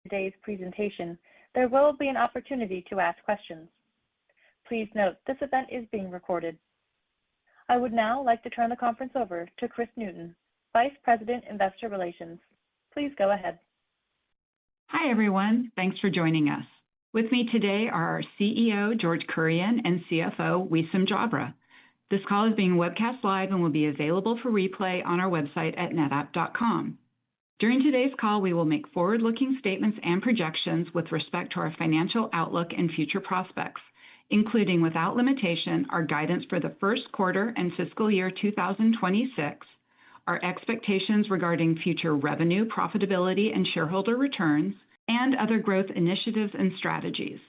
today's presentation, there will be an opportunity to ask questions. Please note this event is being recorded. I would now like to turn the conference over to Kris Newton, Vice President, Investor Relations. Please go ahead. Hi, everyone. Thanks for joining us. With me today are our CEO, George Kurian, and CFO, Wissam Jabre. This call is being webcast live and will be available for replay on our website at netapp.com. During today's call, we will make forward-looking statements and projections with respect to our financial outlook and future prospects, including without limitation our guidance for the first quarter and fiscal year 2026, our expectations regarding future revenue, profitability, and shareholder returns, and other growth initiatives and strategies.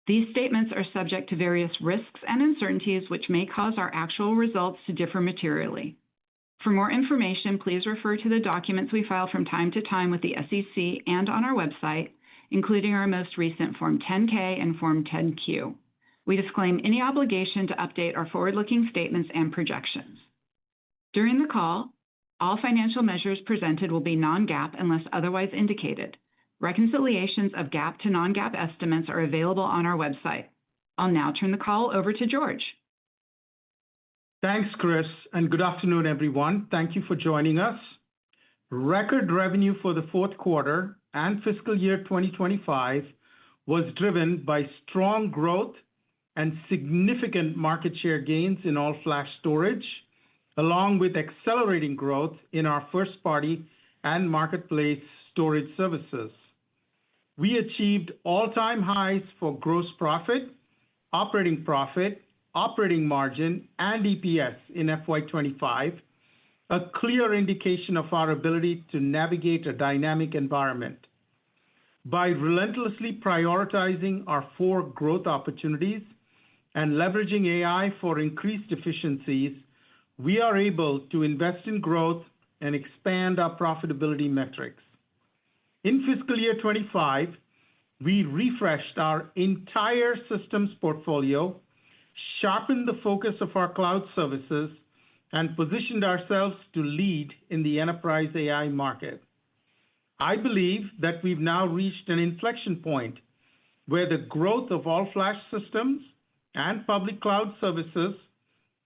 These statements are subject to various risks and uncertainties which may cause our actual results to differ materially. For more information, please refer to the documents we file from time to time with the SEC and on our website, including our most recent Form 10-K and Form 10-Q. We disclaim any obligation to update our forward-looking statements and projections. During the call, all financial measures presented will be non-GAAP unless otherwise indicated. Reconciliations of GAAP to non-GAAP estimates are available on our website. I'll now turn the call over to George. Thanks, Kris, and good afternoon, everyone. Thank you for joining us. Record revenue for the fourth quarter and fiscal year 2025 was driven by strong growth and significant market share gains in all-flash storage, along with accelerating growth in our first-party and marketplace storage services. We achieved all-time highs for gross profit, operating profit, operating margin, and EPS in FY25, a clear indication of our ability to navigate a dynamic environment. By relentlessly prioritizing our 4 growth opportunities and leveraging AI for increased efficiencies, we are able to invest in growth and expand our profitability metrics. In fiscal year 25, we refreshed our entire systems portfolio, sharpened the focus of our cloud services, and positioned ourselves to lead in the enterprise AI market. I believe that we've now reached an inflection point where the growth of all-flash systems and public cloud services,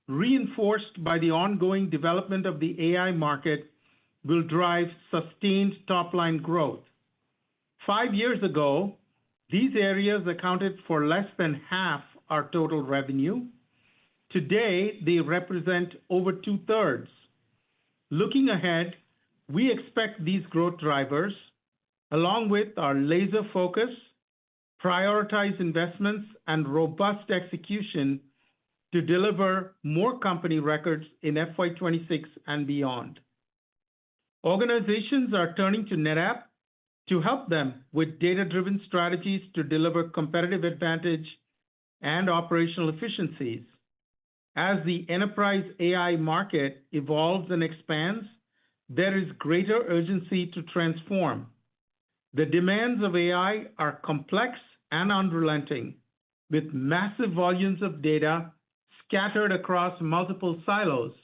reinforced by the ongoing development of the AI market, will drive sustained top-line growth. 5 years ago, these areas accounted for less than half our total revenue. Today, they represent over 2/3. Looking ahead, we expect these growth drivers, along with our laser focus, prioritized investments, and robust execution, to deliver more company records in FY26 and beyond. Organizations are turning to NetApp to help them with data-driven strategies to deliver competitive advantage and operational efficiencies. As the enterprise AI market evolves and expands, there is greater urgency to transform. The demands of AI are complex and unrelenting, with massive volumes of data scattered across multiple silos.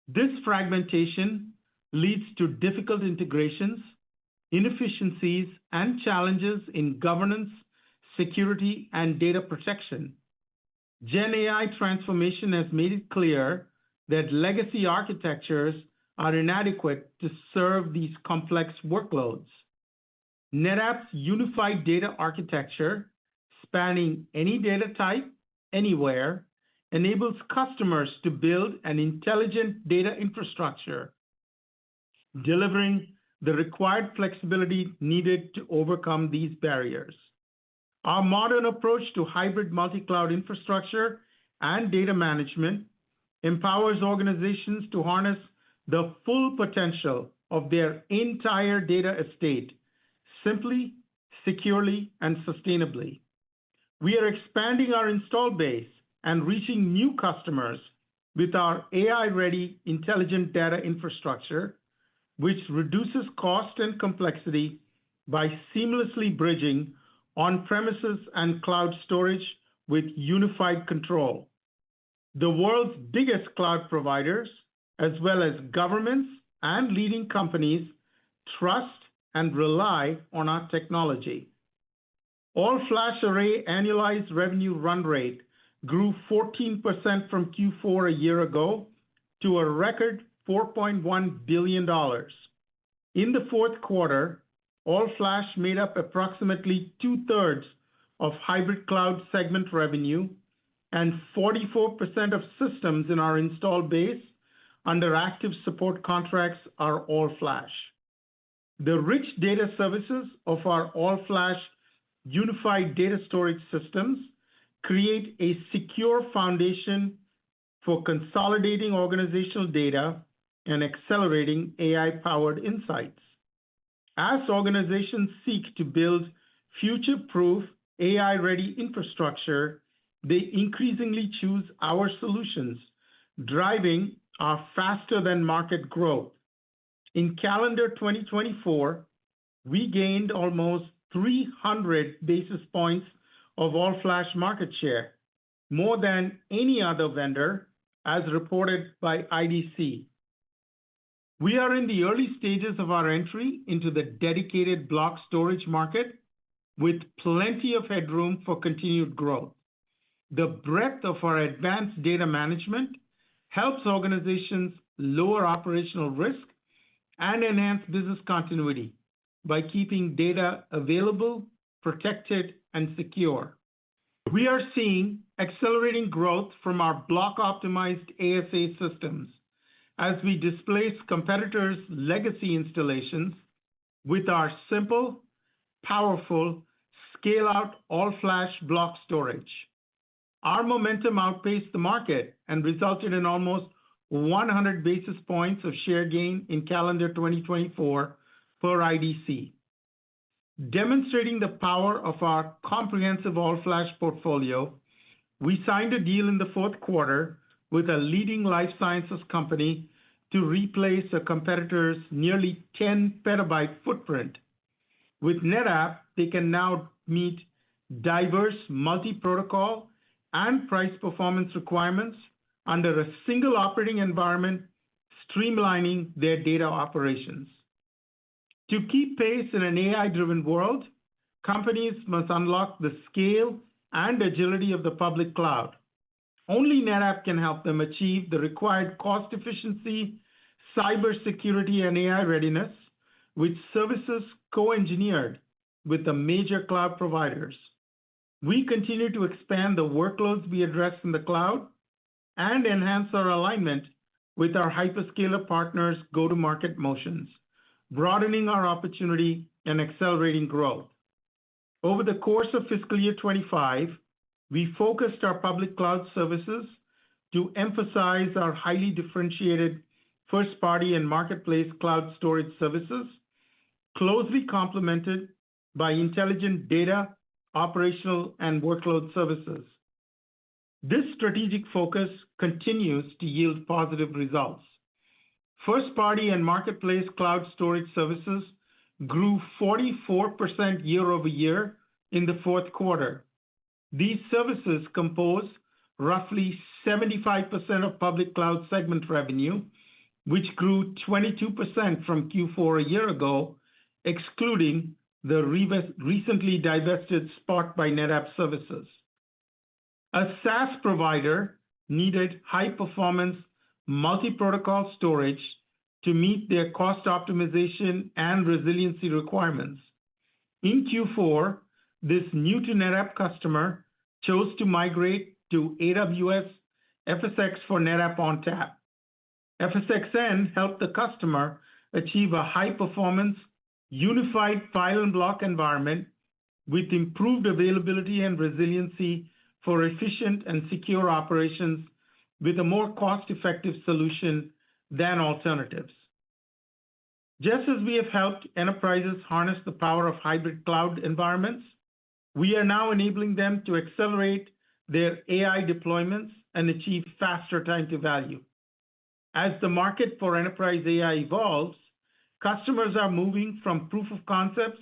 This fragmentation leads to difficult integrations, inefficiencies, and challenges in governance, security, and data protection. Gen AI transformation has made it clear that legacy architectures are inadequate to serve these complex workloads. NetApp's unified data architecture, spanning any data type, anywhere, enables customers to build an intelligent data infrastructure, delivering the required flexibility needed to overcome these barriers. Our modern approach to hybrid multi-cloud infrastructure and data management empowers organizations to harness the full potential of their entire data estate simply, securely, and sustainably. We are expanding our install base and reaching new customers with our AI-ready intelligent data infrastructure, which reduces cost and complexity by seamlessly bridging on-premises and cloud storage with unified control. The world's biggest cloud providers, as well as governments and leading companies, trust and rely on our technology. All-flash array annualized revenue run rate grew 14% from Q4 a year ago to a record $4.1 billion. In the fourth quarter, all-flash made up approximately two-thirds of hybrid cloud segment revenue, and 44% of systems in our installed base under active support contracts are all-flash. The rich data services of our all-flash unified data storage systems create a secure foundation for consolidating organizational data and accelerating AI-powered insights. As organizations seek to build future-proof, AI-ready infrastructure, they increasingly choose our solutions, driving our faster-than-market growth. In calendar 2024, we gained almost 300 basis points of all-flash market share, more than any other vendor, as reported by IDC. We are in the early stages of our entry into the dedicated block storage market, with plenty of headroom for continued growth. The breadth of our advanced data management helps organizations lower operational risk and enhance business continuity by keeping data available, protected, and secure. We are seeing accelerating growth from our block-optimized ASA systems as we displace competitors' legacy installations with our simple, powerful, scale-out all-flash block storage. Our momentum outpaced the market and resulted in almost 100 basis points of share gain in calendar 2024 per IDC. Demonstrating the power of our comprehensive all-flash portfolio, we signed a deal in the fourth quarter with a leading life sciences company to replace a competitor's nearly 10 petabyte footprint. With NetApp, they can now meet diverse multi-protocol and price performance requirements under a single operating environment, streamlining their data operations. To keep pace in an AI-driven world, companies must unlock the scale and agility of the public cloud. Only NetApp can help them achieve the required cost efficiency, cybersecurity, and AI readiness, with services co-engineered with the major cloud providers. We continue to expand the workloads we address in the cloud and enhance our alignment with our hyperscaler partners' go-to-market motions, broadening our opportunity and accelerating growth. Over the course of fiscal year 25, we focused our public cloud services to emphasize our highly differentiated first-party and marketplace cloud storage services, closely complemented by intelligent data, operational, and workload services. This strategic focus continues to yield positive results. First-party and marketplace cloud storage services grew 44% year-over-year in the fourth quarter. These services compose roughly 75% of public cloud segment revenue, which grew 22% from Q4 a year ago, excluding the recently divested Spot by NetApp services. A SaaS provider needed high-performance multi-protocol storage to meet their cost optimization and resiliency requirements. In Q4, this new-to-NetApp customer chose to migrate to AWS FSx for NetApp ONTAP. FSxN helped the customer achieve a high-performance, unified file and block environment with improved availability and resiliency for efficient and secure operations, with a more cost-effective solution than alternatives. Just as we have helped enterprises harness the power of hybrid cloud environments, we are now enabling them to accelerate their AI deployments and achieve faster time to value. As the market for enterprise AI evolves, customers are moving from proof of concepts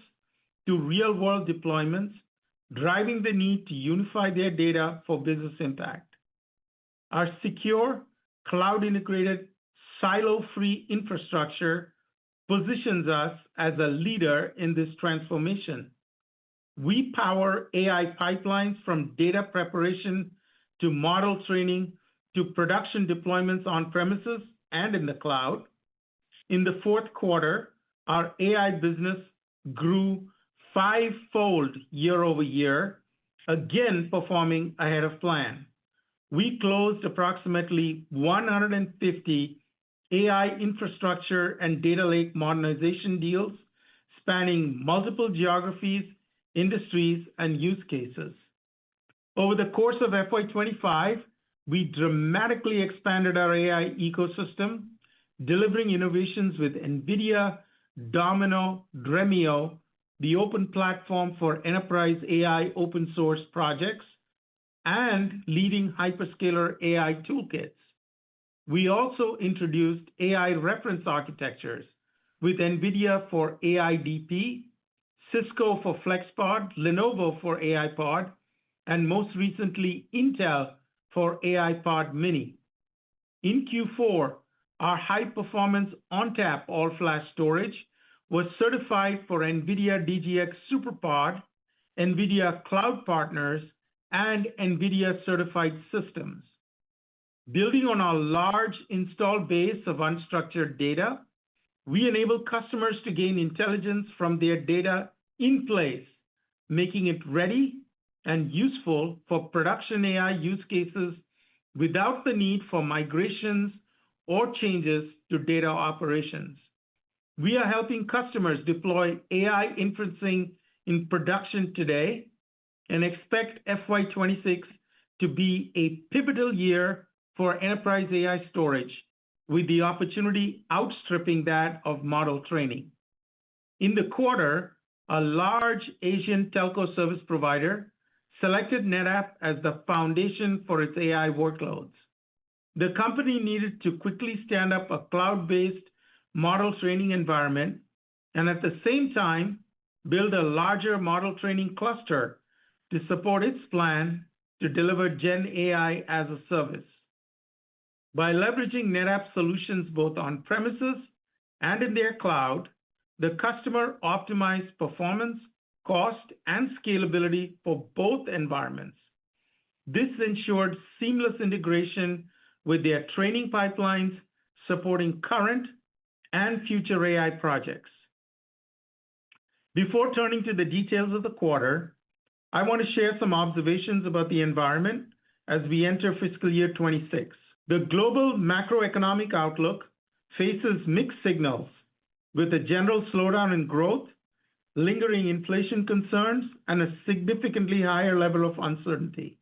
to real-world deployments, driving the need to unify their data for business impact. Our secure, cloud-integrated, silo-free infrastructure positions us as a leader in this transformation. We power AI pipelines from data preparation to model training to production deployments on premises and in the cloud. In the fourth quarter, our AI business grew fivefold year over year, again performing ahead of plan. We closed approximately 150 AI infrastructure and data lake modernization deals spanning multiple geographies, industries, and use cases. Over the course of FY25, we dramatically expanded our AI ecosystem, delivering innovations with NVIDIA, Domino, Dremio, the open platform for enterprise AI open source projects, and leading hyperscaler AI toolkits. We also introduced AI reference architectures with NVIDIA for AIDP, Cisco for FlexPod, Lenovo for AIPod, and most recently, Intel for AIPod Mini. In Q4, our high-performance NTAP all-flash storage was certified for NVIDIA DGX SuperPod, NVIDIA Cloud Partners, and NVIDIA certified systems. Building on our large installed base of unstructured data, we enable customers to gain intelligence from their data in place, making it ready and useful for production AI use cases without the need for migrations or changes to data operations. We are helping customers deploy AI inferencing in production today and expect FY26 to be a pivotal year for enterprise AI storage, with the opportunity outstripping that of model training. In the quarter, a large Asian telco service provider selected NetApp as the foundation for its AI workloads. The company needed to quickly stand up a cloud-based model training environment and at the same time build a larger model training cluster to support its plan to deliver Gen AI as a service. By leveraging NetApp solutions both on premises and in their cloud, the customer optimized performance, cost, and scalability for both environments. This ensured seamless integration with their training pipelines, supporting current and future AI projects. Before turning to the details of the quarter, I want to share some observations about the environment as we enter fiscal year 26. The global macroeconomic outlook faces mixed signals, with a general slowdown in growth, lingering inflation concerns, and a significantly higher level of uncertainty.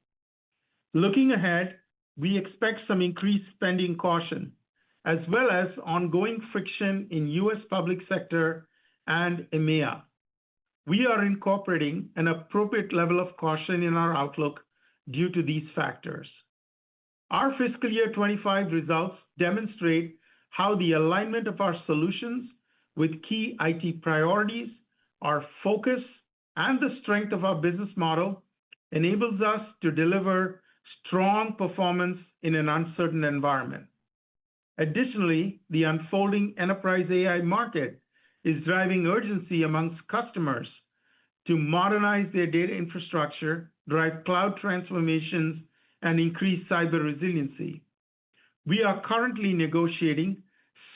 Looking ahead, we expect some increased spending caution, as well as ongoing friction in U.S. public sector and EMEA. We are incorporating an appropriate level of caution in our outlook due to these factors. Our fiscal year 25 results demonstrate how the alignment of our solutions with key IT priorities, our focus, and the strength of our business model enables us to deliver strong performance in an uncertain environment. Additionally, the unfolding enterprise AI market is driving urgency amongst customers to modernize their data infrastructure, drive cloud transformations, and increase cyber resiliency. We are currently negotiating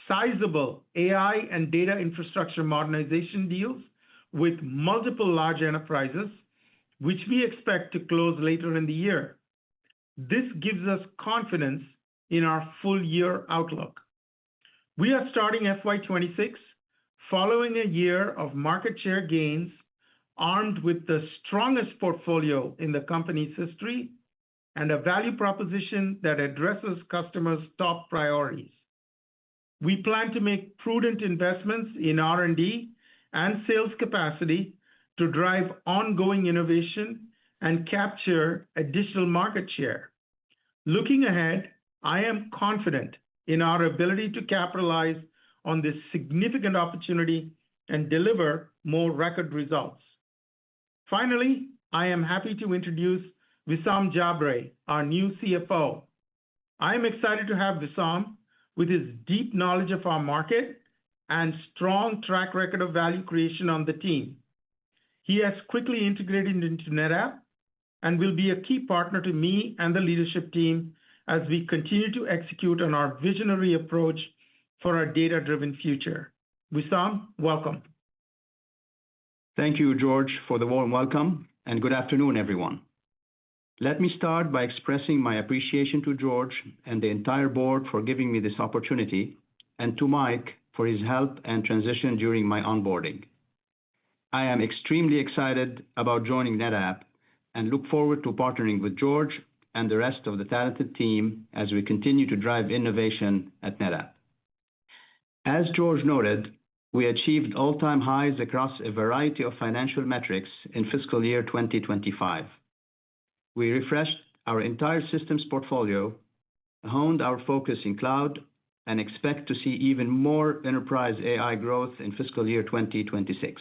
sizable AI and data infrastructure modernization deals with multiple large enterprises, which we expect to close later in the year. This gives us confidence in our full-year outlook. We are starting FY26 following a year of market share gains, armed with the strongest portfolio in the company's history and a value proposition that addresses customers' top priorities. We plan to make prudent investments in R&D and sales capacity to drive ongoing innovation and capture additional market share. Looking ahead, I am confident in our ability to capitalize on this significant opportunity and deliver more record results. Finally, I am happy to introduce Wissam Jabre, our new CFO. I am excited to have Wissam, with his deep knowledge of our market and strong track record of value creation on the team. He has quickly integrated into NetApp and will be a key partner to me and the leadership team as we continue to execute on our visionary approach for our data-driven future. Wissam, welcome. Thank you, George, for the warm welcome, and good afternoon, everyone. Let me start by expressing my appreciation to George and the entire board for giving me this opportunity, and to Mike for his help and transition during my onboarding. I am extremely excited about joining NetApp and look forward to partnering with George and the rest of the talented team as we continue to drive innovation at NetApp. As George noted, we achieved all-time highs across a variety of financial metrics in fiscal year 2025. We refreshed our entire systems portfolio, honed our focus in cloud, and expect to see even more enterprise AI growth in fiscal year 2026.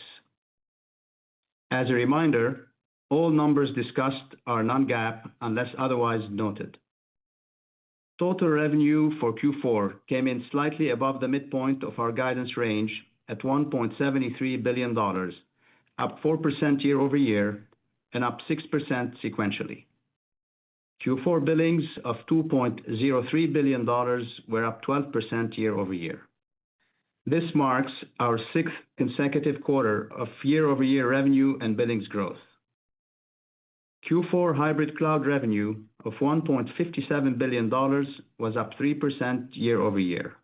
As a reminder, all numbers discussed are non-GAAP unless otherwise noted. Total revenue for Q4 came in slightly above the midpoint of our guidance range at $1.73 billion, up 4% year-over-year and up 6% sequentially. Q4 billings of $2.03 billion were up 12% year-over-year. This marks our sixth consecutive quarter of year-over-year revenue and billings growth. Q4 hybrid cloud revenue of $1.57 billion was up 3% year-over-year.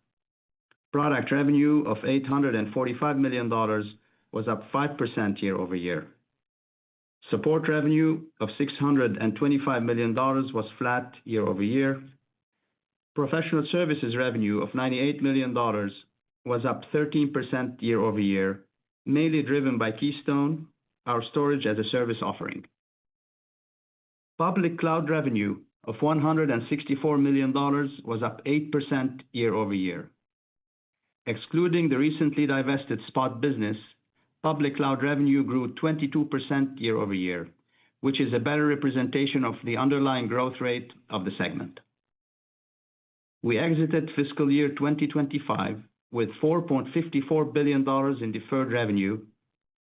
Product revenue of $845 million was up 5% year-over-year. Support revenue of $625 million was flat year-over-year. Professional services revenue of $98 million was up 13% year-over-year, mainly driven by Keystone, our storage as a service offering. Public cloud revenue of $164 million was up 8% year-over-year. Excluding the recently divested Spot business, public cloud revenue grew 22% year-over-year, which is a better representation of the underlying growth rate of the segment. We exited fiscal year 2025 with $4.54 billion in deferred revenue,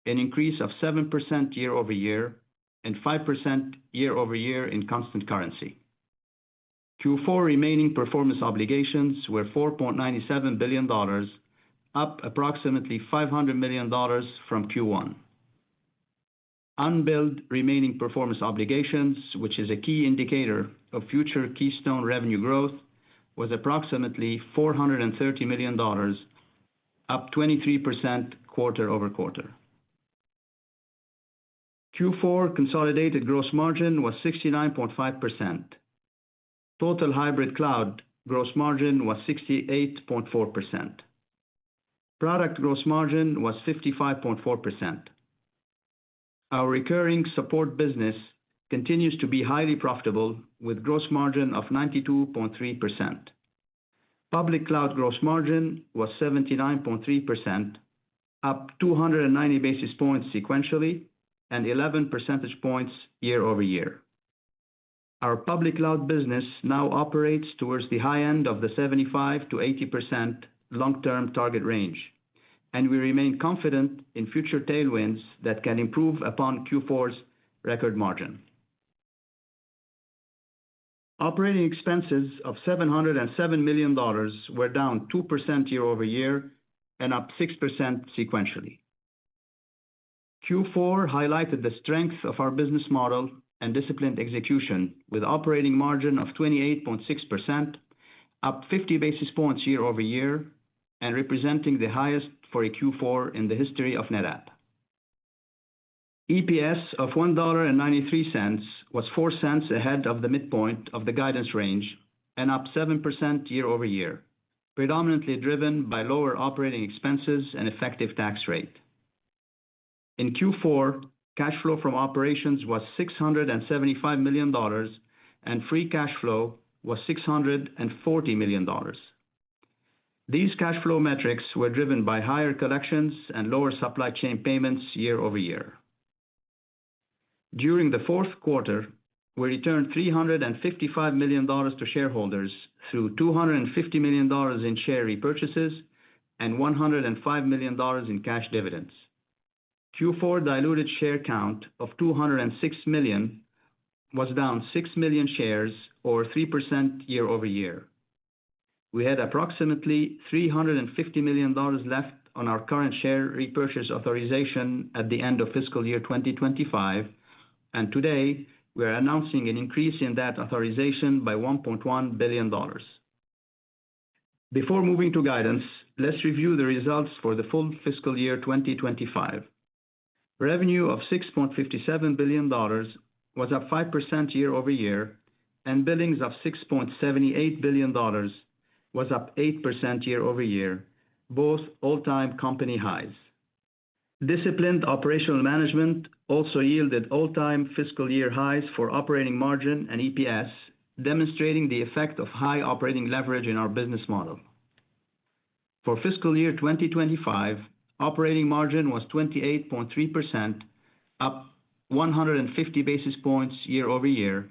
an increase of 7% year-over-year and 5% year-over-year in constant currency. Q4 remaining performance obligations were $4.97 billion, up approximately $500 million from Q1. Unbilled remaining performance obligations, which is a key indicator of future Keystone revenue growth, was approximately $430 million, up 23% quarter-over-quarter. Q4 consolidated gross margin was 69.5%. Total hybrid cloud gross margin was 68.4%. Product gross margin was 55.4%. Our recurring support business continues to be highly profitable with gross margin of 92.3%. Public cloud gross margin was 79.3%, up 290 basis points sequentially and 11 percentage points year-over-year. Our public cloud business now operates towards the high end of the 75 to 80% long-term target range, and we remain confident in future tailwinds that can improve upon Q4's record margin. Operating expenses of $707 million were down 2% year-over-year and up 6% sequentially. Q4 highlighted the strength of our business model and disciplined execution with operating margin of 28.6%, up 50 basis points year-over-year, and representing the highest for a Q4 in the history of NetApp. EPS of $1.93 was 4 cents ahead of the midpoint of the guidance range and up 7% year-over-year, predominantly driven by lower operating expenses and effective tax rate. In Q4, cash flow from operations was $675 million, and free cash flow was $640 million. These cash flow metrics were driven by higher collections and lower supply chain payments year-over-year. During the fourth quarter, we returned $355 million to shareholders through $250 million in share repurchases and $105 million in cash dividends. Q4 diluted share count of 206 million was down 6 million shares, or 3% year-over-year. We had approximately $350 million left on our current share repurchase authorization at the end of fiscal year 2025, and today we are announcing an increase in that authorization by $1.1 billion. Before moving to guidance, let's review the results for the full fiscal year 2025. Revenue of $6.57 billion was up 5% year-over-year, and billings of $6.78 billion was up 8% year-over-year, both all-time company highs. Disciplined operational management also yielded all-time fiscal year highs for operating margin and EPS, demonstrating the effect of high operating leverage in our business model. For fiscal year 2025, operating margin was 28.3%, up 150 basis points year-over-year,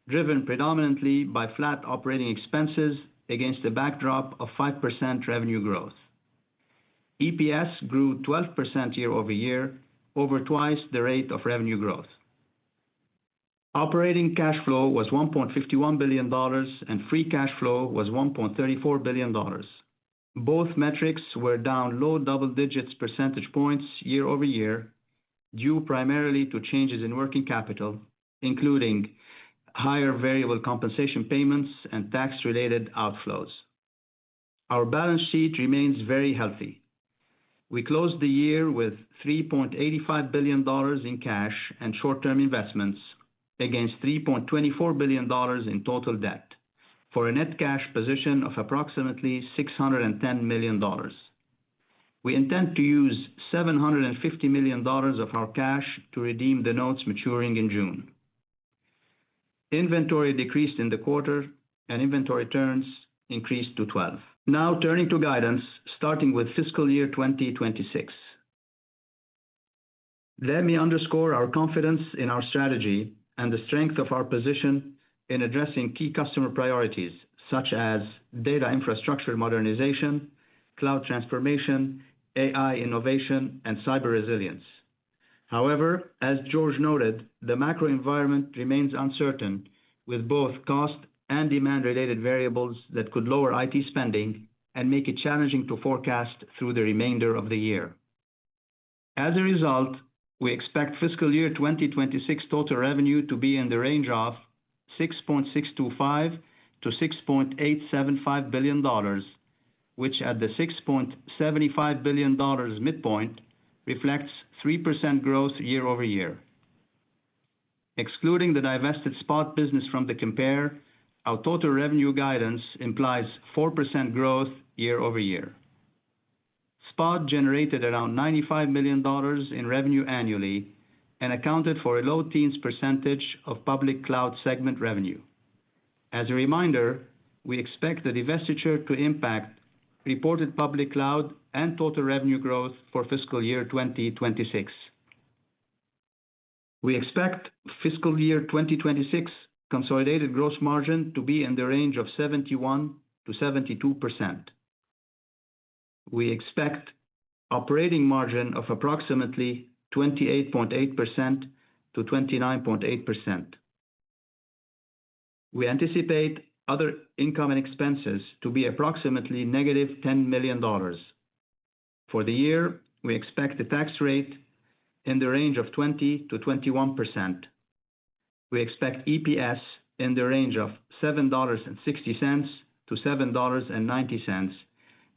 driven predominantly by flat operating expenses against a backdrop of 5% revenue growth. EPS grew 12% year-over-year, over twice the rate of revenue growth. Operating cash flow was $1.51 billion, and free cash flow was $1.34 billion. Both metrics were down low double digits percentage points year-over-year, due primarily to changes in working capital, including higher variable compensation payments and tax-related outflows. Our balance sheet remains very healthy. We closed the year with $3.85 billion in cash and short-term investments against $3.24 billion in total debt, for a net cash position of approximately $610 million. We intend to use $750 million of our cash to redeem the notes maturing in June. Inventory decreased in the quarter, and inventory turns increased to 12. Now turning to guidance, starting with fiscal year 2026. Let me underscore our confidence in our strategy and the strength of our position in addressing key customer priorities, such as data infrastructure modernization, cloud transformation, AI innovation, and cyber resilience. However, as George noted, the macro environment remains uncertain, with both cost and demand-related variables that could lower IT spending and make it challenging to forecast through the remainder of the year. As a result, we expect fiscal year 2026 total revenue to be in the range of $6.625 to $6.875 billion, which at the $6.75 billion midpoint reflects 3% growth year-over-year. Excluding the divested Spot business from the compare, our total revenue guidance implies 4% growth year-over-year. Spot generated around $95 million in revenue annually and accounted for a low teens percentage of public cloud segment revenue. As a reminder, we expect the divestiture to impact reported public cloud and total revenue growth for fiscal year 2026. We expect fiscal year 2026 consolidated gross margin to be in the range of 71 to 72%. We expect operating margin of approximately 28.8% to 29.8%. We anticipate other income and expenses to be approximately negative $10 million. For the year, we expect a tax rate in the range of 20 to 21%. We expect EPS in the range of $7.60 to $7.90,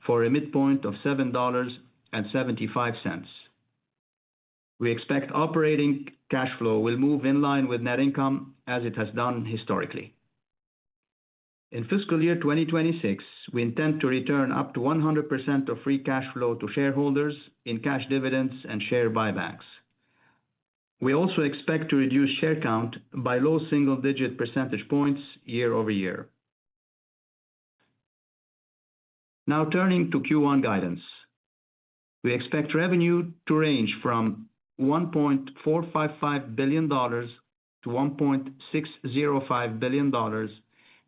for a midpoint of $7.75. We expect operating cash flow will move in line with net income as it has done historically. In fiscal year 2026, we intend to return up to 100% of free cash flow to shareholders in cash dividends and share buybacks. We also expect to reduce share count by low single-digit percentage points year-over-year. Now turning to Q1 guidance. We expect revenue to range from $1.455 billion to $1.605 billion,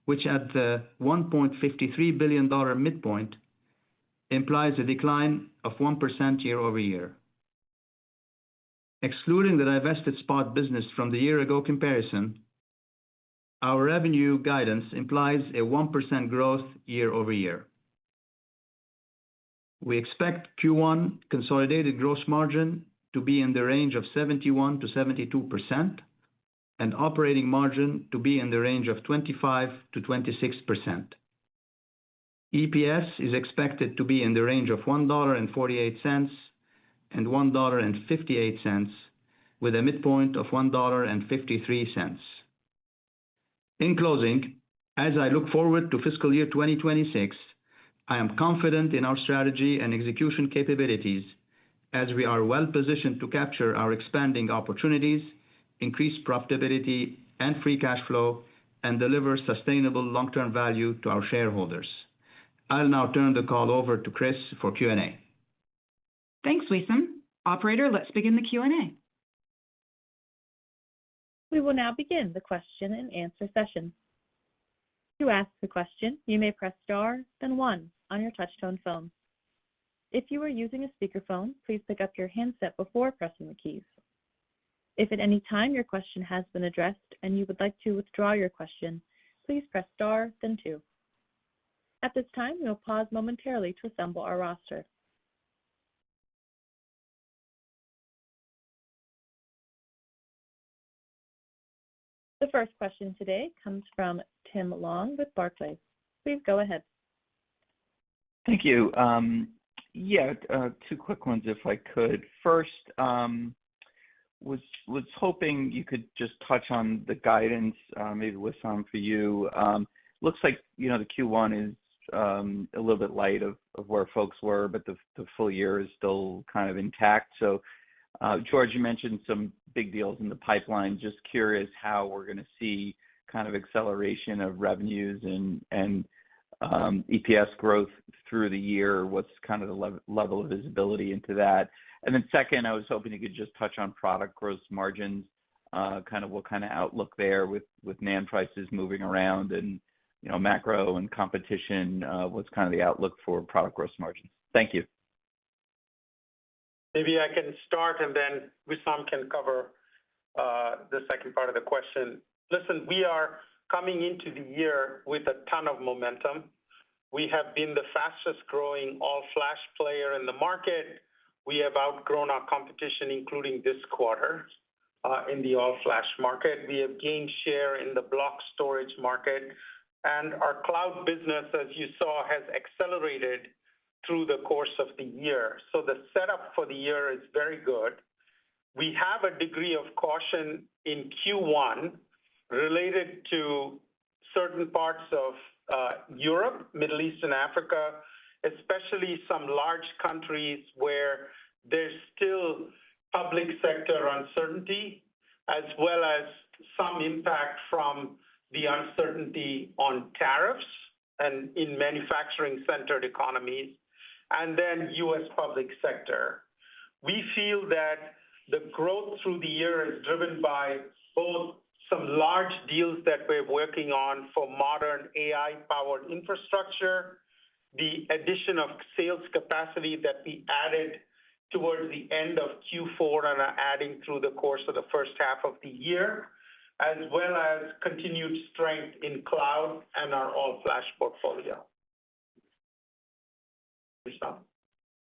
which at the $1.53 billion midpoint implies a decline of 1% year-over-year. Excluding the divested spot business from the year-ago comparison, our revenue guidance implies a 1% growth year-over-year. We expect Q1 consolidated gross margin to be in the range of 71% to 72%, and operating margin to be in the range of 25% to 26%. EPS is expected to be in the range of $1.48 and $1.58, with a midpoint of $1.53. In closing, as I look forward to fiscal year 2026, I am confident in our strategy and execution capabilities as we are well positioned to capture our expanding opportunities, increase profitability and free cash flow, and deliver sustainable long-term value to our shareholders. I'll now turn the call over to Kris for Q&A. Thanks, Wissam. Operator, let's begin the Q&A. We will now begin the question and answer session. To ask a question, you may press star, then one on your touch-tone phone. If you are using a speakerphone, please pick up your handset before pressing the keys. If at any time your question has been addressed and you would like to withdraw your question, please press star, then two. At this time, we will pause momentarily to assemble our roster. The first question today comes from Tim Long with Barclays. Please go ahead. Thank you. Two quick ones if I could. First, was hoping you could just touch on the guidance, maybe Wissam for you. Looks like, the Q1 is a little bit light of where folks were, but the full year is still kind of intact. So, George, you mentioned some big deals in the pipeline. Just curious how we're going to see kind of acceleration of revenues and EPS growth through the year. What's kind of the level of visibility into that? And then second, I was hoping you could just touch on product gross margins, kind of what kind of outlook there with NAND prices moving around and, macro and competition. What's kind of the outlook for product gross margins? Thank you. Maybe I can start and then Wissam can cover the second part of the question. Listen, we are coming into the year with a ton of momentum. We have been the fastest growing all-flash player in the market. We have outgrown our competition, including this quarter, in the all-flash market. We have gained share in the block storage market, and our cloud business, as you saw, has accelerated through the course of the year. So the setup for the year is very good. We have a degree of caution in Q1 related to certain parts of Europe, Middle East, and Africa, especially some large countries where there's still public sector uncertainty, as well as some impact from the uncertainty on tariffs and in manufacturing-centered economies, and then U.S. public sector. We feel that the growth through the year is driven by both some large deals that we're working on for modern AI-powered infrastructure, the addition of sales capacity that we added towards the end of Q4 and are adding through the course of the first half of the year, as well as continued strength in cloud and our all-flash portfolio.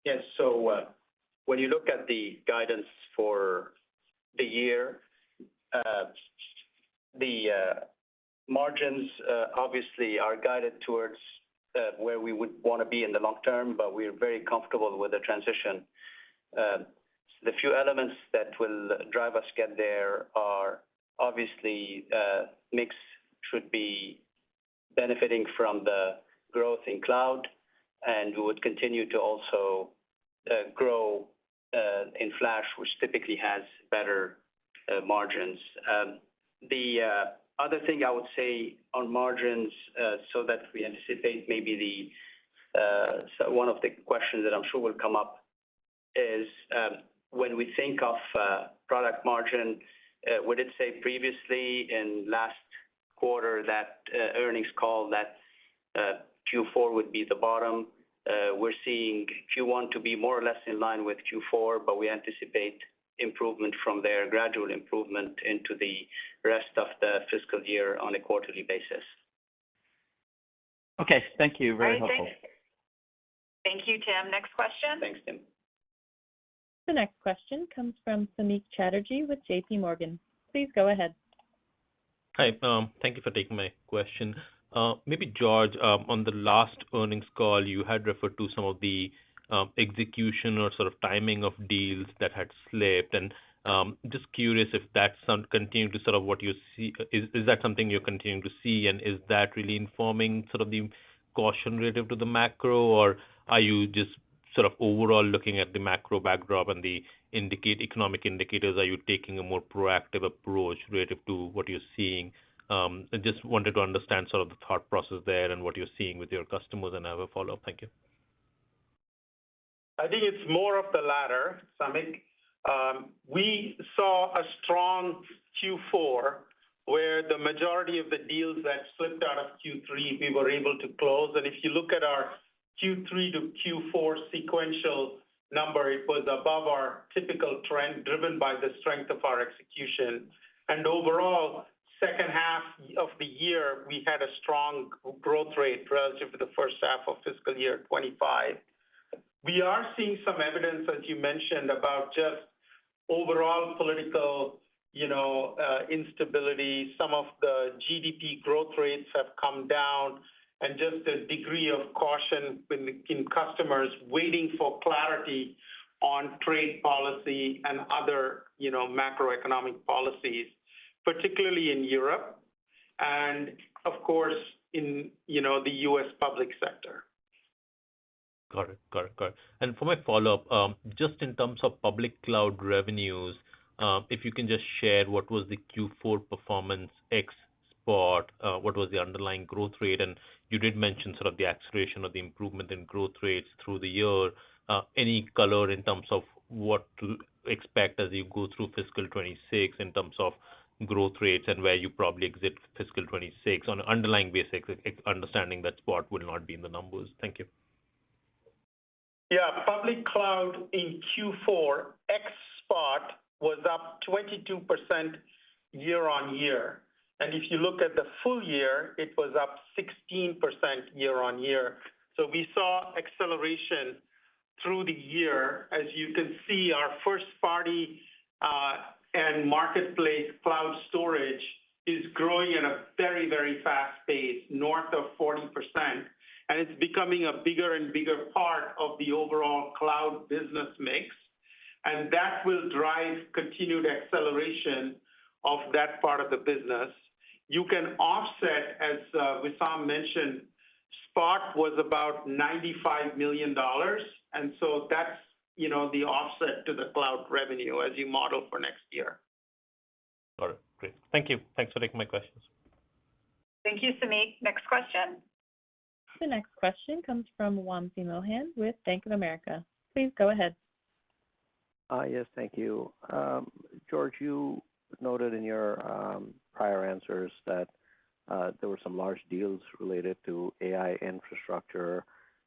Yes, so when you look at the guidance for the year, the margins obviously are guided towards where we would want to be in the long term, but we're very comfortable with the transition. The few elements that will drive us get there are obviously mix should be benefiting from the growth in cloud, and we would continue to also grow in flash, which typically has better margins. The other thing I would say on margins, so that we anticipate maybe one of the questions that I'm sure will come up is when we think of product margin, we did say previously in last quarter that earnings call that Q4 would be the bottom. we're seeing Q1 to be more or less in line with Q4, but we anticipate improvement from there, gradual improvement into the rest of the fiscal year on a quarterly basis. Okay, thank you. Very All right, helpful. Thank you, Tim. Next question. Thanks, Tim. The next question comes from Samik Chatterjee with JP Morgan. Please go ahead. Hi, thank you for taking my question. Maybe George, on the last earnings call, you had referred to some of the execution or sort of timing of deals that had slipped, and just curious if that's continuing to sort of what you see. Is that something you're continuing to see, and is that really informing sort of the caution relative to the macro, or are you just sort of overall looking at the macro backdrop and the economic indicators? Are you taking a more proactive approach relative to what you're seeing? I just wanted to understand sort of the thought process there and what you're seeing with your customers, and I have a follow-up. Thank you. I think it's more of the latter, Samik. We saw a strong Q4 where the majority of the deals that slipped out of Q3, we were able to close. And if you look at our Q3 to Q4 sequential number, it was above our typical trend driven by the strength of our execution. And overall, second half of the year, we had a strong growth rate relative to the first half of fiscal year 25. We are seeing some evidence, as you mentioned, about just overall political, instability. Some of the GDP growth rates have come down, and just a degree of caution in customers waiting for clarity on trade policy and other, macroeconomic policies, particularly in Europe and, of course, in, the U.S. public sector. Got it. And for my follow-up, just in terms of public cloud revenues, if you can just share what was the Q4 performance ex Spot, what was the underlying growth rate? And you did mention sort of the acceleration of the improvement in growth rates through the year. Any color in terms of what to expect as you go through fiscal 26 in terms of growth rates and where you probably exit fiscal 26 on an underlying basis, understanding that Spot will not be in the numbers? Thank you. Yeah, public cloud in Q4 ex Spot was up 22% year on year. And if you look at the full year, it was up 16% year on year. So we saw acceleration through the year. As you can see, our first party and marketplace cloud storage is growing at a very, very fast pace, north of 40%. And it's becoming a bigger and bigger part of the overall cloud business mix. And that will drive continued acceleration of that part of the business. You can offset, as Wissam mentioned, Spot was about $95 million. And so that's, the offset to the cloud revenue as you model for next year. Got it. Great. Thank you. Thanks for taking my questions. Thank you, Samik. Next question. The next question comes from Wamsi Mohan with Bank of America. Please go ahead. Yes, thank you. George, you noted in your prior answers that there were some large deals related to AI infrastructure.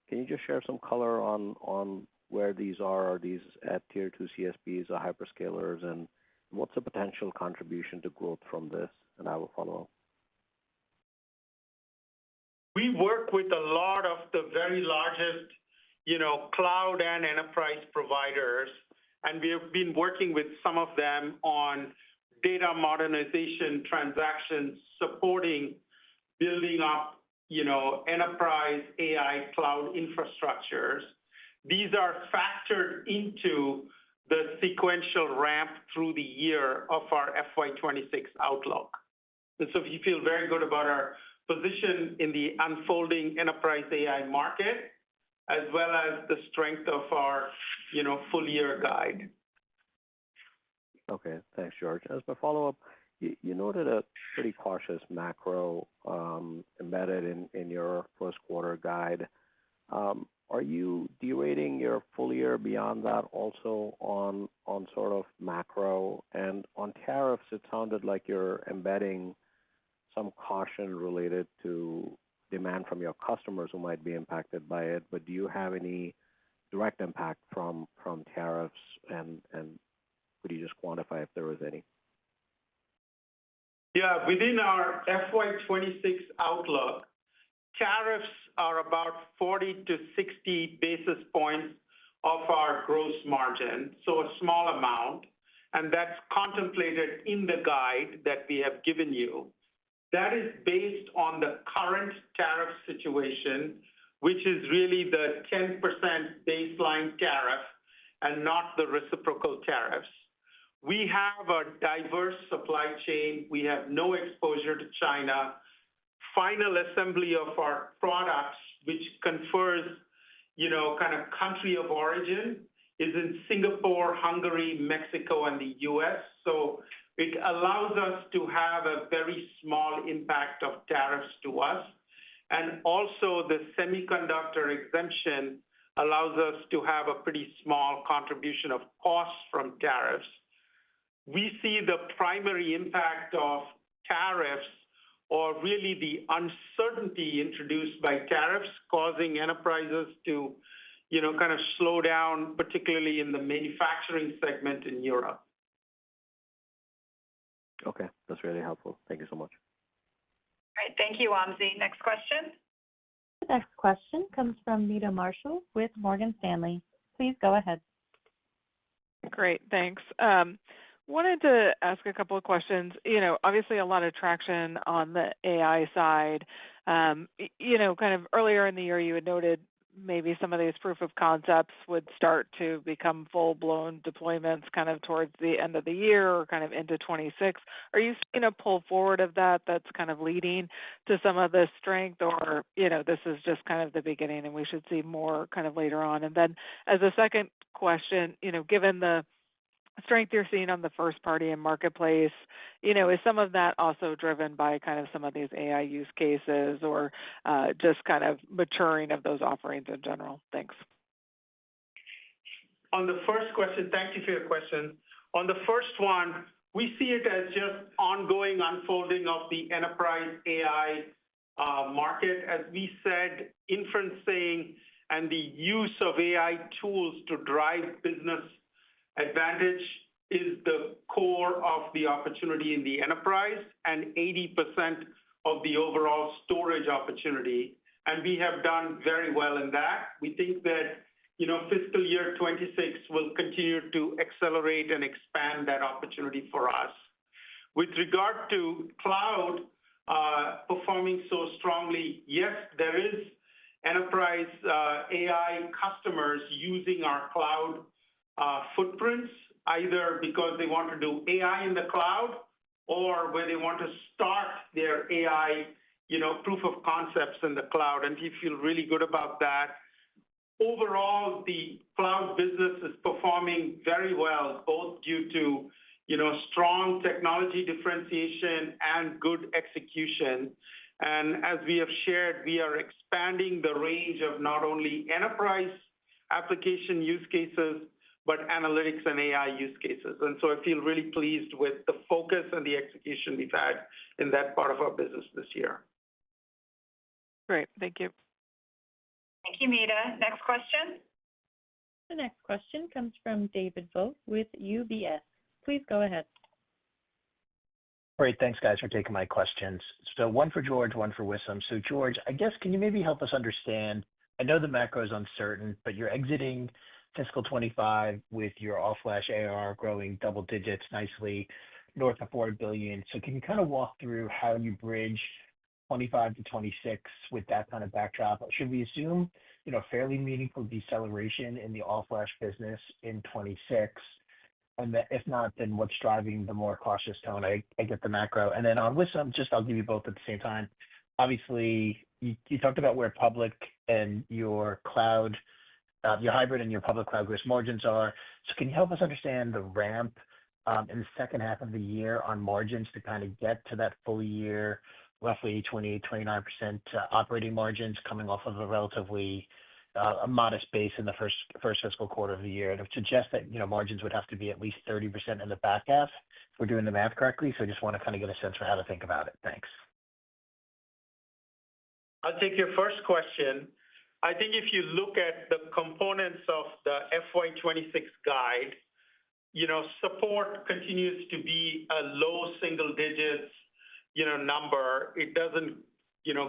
Can you just share some color on where these are? Are these at tier 2 CSPs or hyperscalers? And what's the potential contribution to growth from this? And I will follow up. We work with a lot of the very largest, cloud and enterprise providers, and we have been working with some of them on data modernization transactions, supporting building up, enterprise AI cloud infrastructures. These are factored into the sequential ramp through the year of our FY26 outlook. And so we feel very good about our position in the unfolding enterprise AI market, as well as the strength of our, full year guide. Okay, thanks, George. As my follow-up, you noted a pretty cautious macro embedded in your first quarter guide. Are you derating your full year beyond that also on sort of macro? And on tariffs, it sounded like you're embedding some caution related to demand from your customers who might be impacted by it, but do you have any direct impact from tariffs, and could you just quantify if there was any? Yeah, within our FY26 outlook, tariffs are about 40 to 60 basis points of our gross margin, so a small amount, and that's contemplated in the guide that we have given you. That is based on the current tariff situation, which is really the 10% baseline tariff and not the reciprocal tariffs. We have a diverse supply chain. We have no exposure to China. Final assembly of our products, which confers, kind of country of origin, is in Singapore, Hungary, Mexico, and the US. So it allows us to have a very small impact of tariffs to us. And also the semiconductor exemption allows us to have a pretty small contribution of costs from tariffs. We see the primary impact of tariffs, or really the uncertainty introduced by tariffs, causing enterprises to, kind of slow down, particularly in the manufacturing segment in Europe. Okay, that's really helpful. Thank you so much. All right, thank you, Wamsi. Next question. The next question comes from Meta Marshall with Morgan Stanley. Please go ahead. Great, thanks. Wanted to ask a couple of questions. Obviously a lot of traction on the AI side. Kind of earlier in the year, you had noted maybe some of these proof of concepts would start to become full-blown deployments kind of towards the end of the year or kind of into 26. Are you seeing a pull forward of that that's kind of leading to some of the strength, or, this is just kind of the beginning and we should see more kind of later on? And then as a second question, given the strength you're seeing on the first party and marketplace, is some of that also driven by kind of some of these AI use cases, or just kind of maturing of those offerings in general? Thanks. On the first question, thank you for your question. On the first one, we see it as just ongoing unfolding of the enterprise AI market. As we said, inferencing and the use of AI tools to drive business advantage is the core of the opportunity in the enterprise and 80% of the overall storage opportunity. And we have done very well in that. We think that, fiscal year 26 will continue to accelerate and expand that opportunity for us. With regard to cloud performing so strongly, yes, there is enterprise AI customers using our cloud footprints, either because they want to do AI in the cloud or where they want to start their AI, proof of concepts in the cloud. And we feel really good about that. Overall, the cloud business is performing very well, both due to, strong technology differentiation and good execution. And as we have shared, we are expanding the range of not only enterprise application use cases, but analytics and AI use cases. And so I feel really pleased with the focus and the execution we've had in that part of our business this year. Great. Thank you. Thank you, Meta. Next question. The next question comes from David Vogt with UBS. Please go ahead. Great. Thanks, guys, for taking my questions. So one for George, one for Wissam. So George, I guess, can you maybe help us understand? I know the macro is uncertain, but you're exiting fiscal 25 with your all-flash ARR growing double digits nicely, north of $4 billion. So can you kind of walk through how you bridge 25 to 26 with that kind of backdrop? Should we assume, fairly meaningful deceleration in the all-flash business in 26? And if not, then what's driving the more cautious tone? I get the macro. And then on Wissam, I'll give you both at the same time. Obviously, you talked about where public and your cloud, your hybrid and your public cloud gross margins are. So can you help us understand the ramp in the second half of the year on margins to kind of get to that full year, roughly 28-29% operating margins coming off of a relatively modest base in the first fiscal quarter of the year? And it would suggest that, margins would have to be at least 30% in the back half if we're doing the math correctly. So I just want to kind of get a sense for how to think about it. Thanks. I'll take your first question. I think if you look at the components of the FY26 guide, support continues to be a low single digits, number. It doesn't,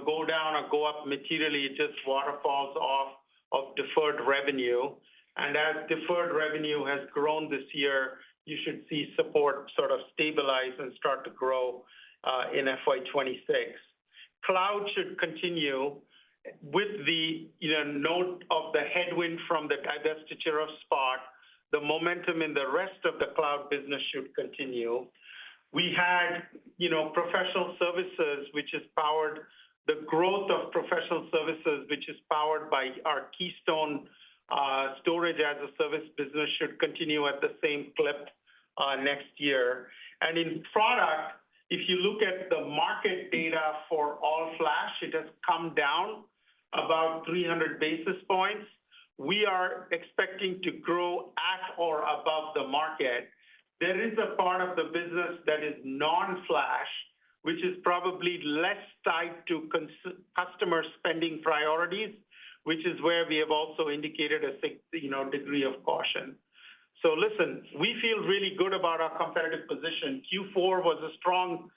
go down or go up materially. It just waterfalls off of deferred revenue. And as deferred revenue has grown this year, you should see support sort of stabilize and start to grow in FY26. Cloud should continue with the note of the headwind from the divestiture of Spot. The momentum in the rest of the cloud business should continue. We had, professional services, which is powered, the growth of professional services, which is powered by our Keystone storage as a service business should continue at the same clip next year. And in product, if you look at the market data for all flash, it has come down about 300 basis points. We are expecting to grow at or above the market. There is a part of the business that is non-flash, which is probably less tied to customer spending priorities, which is where we have also indicated a degree of caution. So listen, we feel really good about our competitive position. Q4 was a strong,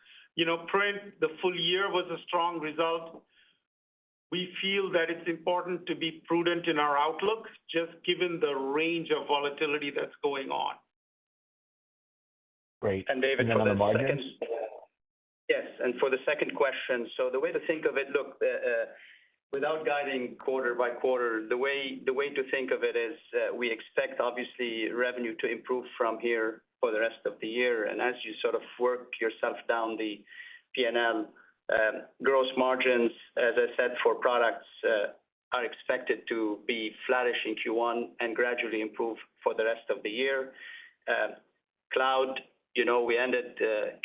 print. The full year was a strong result. We feel that it's important to be prudent in our outlook, just given the range of volatility that's going on. Great. And David, and for the the margins? second, yes, and for the second question, so the way to think of it, look, without guiding quarter by quarter, the way to think of it is we expect obviously revenue to improve from here for the rest of the year, and as you sort of work yourself down the P&L, gross margins, as I said, for products are expected to be flattish in Q1 and gradually improve for the rest of the year. Cloud, we ended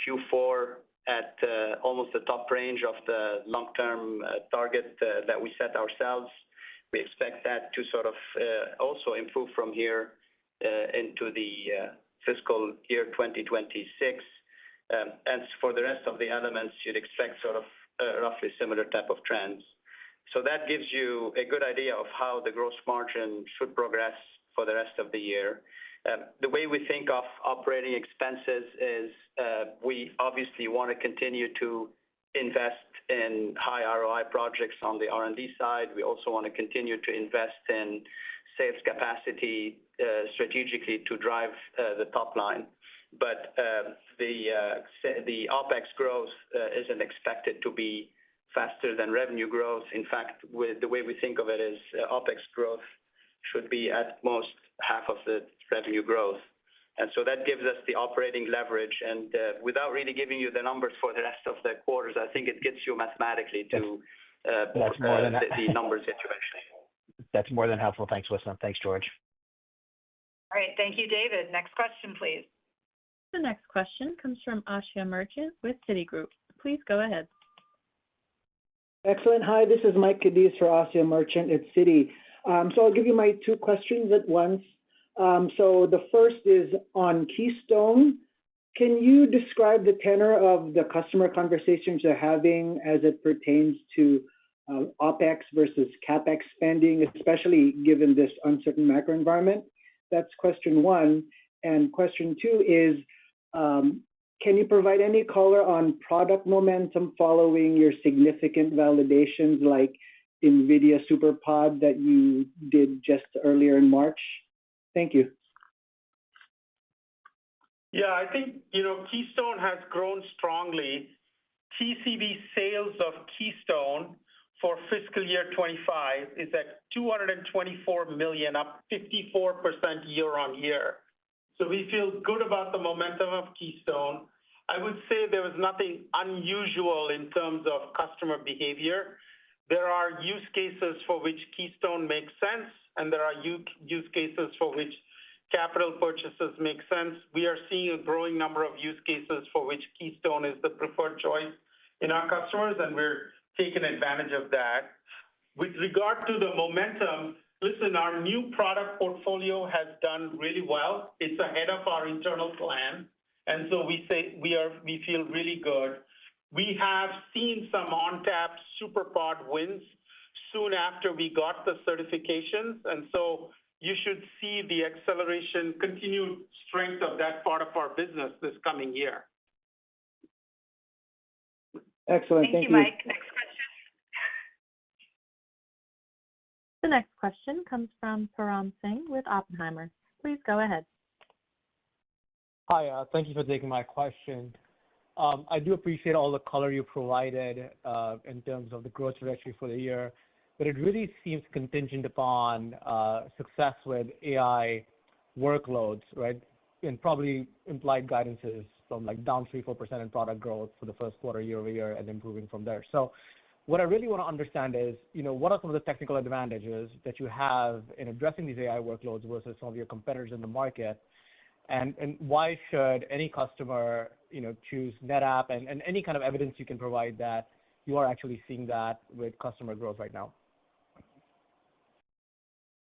Q4 at almost the top range of the long-term target that we set ourselves. We expect that to sort of also improve from here into the fiscal year 2026. And for the rest of the elements, you'd expect sort of roughly similar type of trends. So that gives you a good idea of how the gross margin should progress for the rest of the year. The way we think of operating expenses is we obviously want to continue to invest in high ROI projects on the R&D side. We also want to continue to invest in sales capacity strategically to drive the top line. But the OpEx growth isn't expected to be faster than revenue growth. In fact, the way we think of it is OpEx growth should be at most half of the revenue growth. And so that gives us the operating leverage. And without really giving you the numbers for the rest of the quarters, I think it gets you mathematically to the numbers that you mentioned. That's more than helpful. Thanks, Wissam. Thanks, George. All right. Thank you, David. Next question, please. The next question comes from Asiya Merchant with Citigroup. Please go ahead. Excellent. Hi, this is Mike Cadiz for Asiya Merchant at Citi. So I'll give you my two questions at once. So the first is on Keystone. Can you describe the tenor of the customer conversations you're having as it pertains to OpEx versus CapEx spending, especially given this uncertain macro environment? That's question one. And question two is, can you provide any color on product momentum following your significant validations like NVIDIA SuperPod that you did just earlier in March? Thank you. Yeah, I think, Keystone has grown strongly. TCV sales of Keystone for fiscal year 25 is at $224 million, up 54% year on year. So we feel good about the momentum of Keystone. I would say there was nothing unusual in terms of customer behavior. There are use cases for which Keystone makes sense, and there are use cases for which capital purchases make sense. We are seeing a growing number of use cases for which Keystone is the preferred choice in our customers, and we're taking advantage of that. With regard to the momentum, listen, our new product portfolio has done really well. It's ahead of our internal plan. And so we feel really good. We have seen some ONTAP SuperPod wins soon after we got the certifications, and so you should see the acceleration, continued strength of that part of our business this coming year. Excellent. Thank you, Mike. Next question. The next question comes from Param Singh with Oppenheimer. Please go ahead. Hi, thank you for taking my question. I do appreciate all the color you provided in terms of the growth trajectory for the year, but it really seems contingent upon success with AI workloads, right? And probably implied guidances from like down 3-4% in product growth for the first quarter year over year and improving from there. So what I really want to understand is, what are some of the technical advantages that you have in addressing these AI workloads versus some of your competitors in the market? And why should any customer, choose NetApp, and any kind of evidence you can provide that you are actually seeing that with customer growth right now?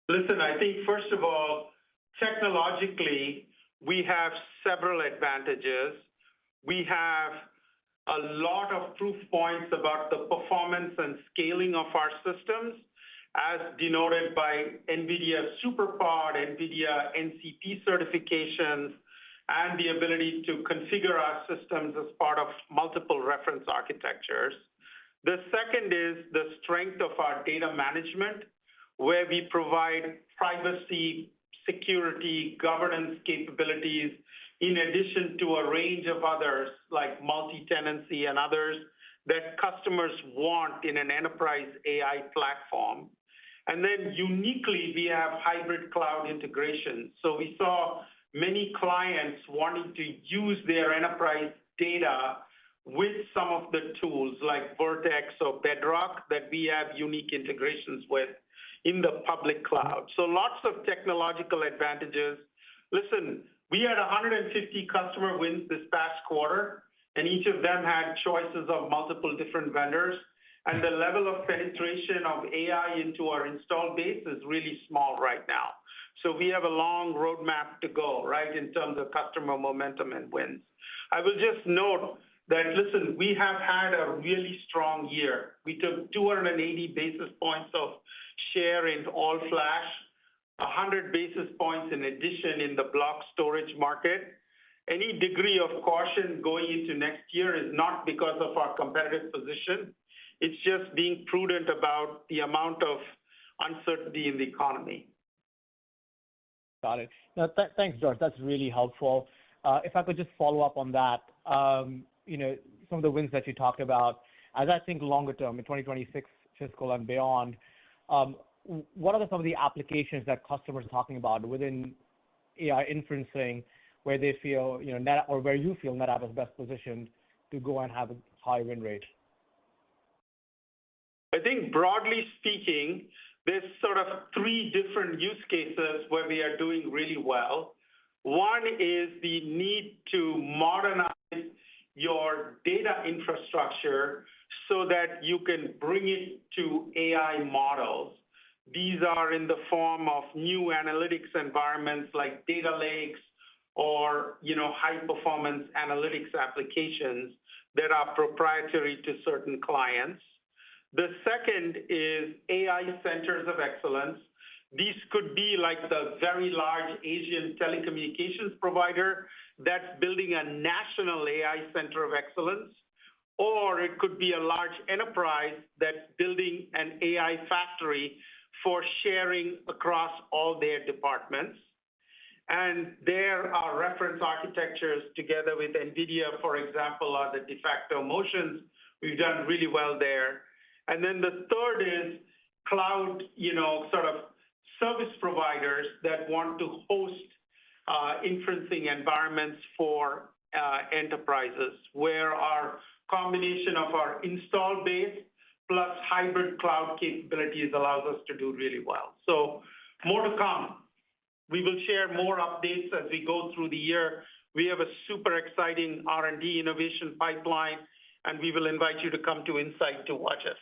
Listen, I think first of all, technologically, we have several advantages. We have a lot of proof points about the performance and scaling of our systems, as denoted by NVIDIA SuperPod, NVIDIA NCP certifications, and the ability to configure our systems as part of multiple reference architectures. The second is the strength of our data management, where we provide privacy, security, governance capabilities, in addition to a range of others like multi-tenancy and others that customers want in an enterprise AI platform. And then uniquely, we have hybrid cloud integration. So we saw many clients wanting to use their enterprise data with some of the tools like Vertex or Bedrock that we have unique integrations with in the public cloud. So lots of technological advantages. Listen, we had 150 customer wins this past quarter, and each of them had choices of multiple different vendors. And the level of penetration of AI into our install base is really small right now. So we have a long roadmap to go, right, in terms of customer momentum and wins. I will just note that, listen, we have had a really strong year. We took 280 basis points of share in all flash, 100 basis points in addition in the block storage market. Any degree of caution going into next year is not because of our competitive position. It's just being prudent about the amount of uncertainty in the economy. Got it. No, thanks, George. That's really helpful. If I could just follow up on that, some of the wins that you talked about, as I think longer term in 2026 fiscal and beyond, what are some of the applications that customers are talking about within AI inferencing where they feel, or where you feel NetApp is best positioned to go and have a high win rate? I think broadly speaking, there's sort of three different use cases where we are doing really well. One is the need to modernize your data infrastructure so that you can bring it to AI models. These are in the form of new analytics environments like data lakes or high-performance analytics applications that are proprietary to certain clients. The second is AI centers of excellence. These could be like the very large Asian telecommunications provider that's building a national AI center of excellence, or it could be a large enterprise that's building an AI factory for sharing across all their departments. And there are reference architectures together with NVIDIA, for example, are the de facto motions. We've done really well there. And then the third is cloud, sort of service providers that want to host inferencing environments for enterprises, where our combination of our install base plus hybrid cloud capabilities allows us to do really well. So more to come. We will share more updates as we go through the year. We have a super exciting R&D innovation pipeline, and we will invite you to come to Insight to watch us.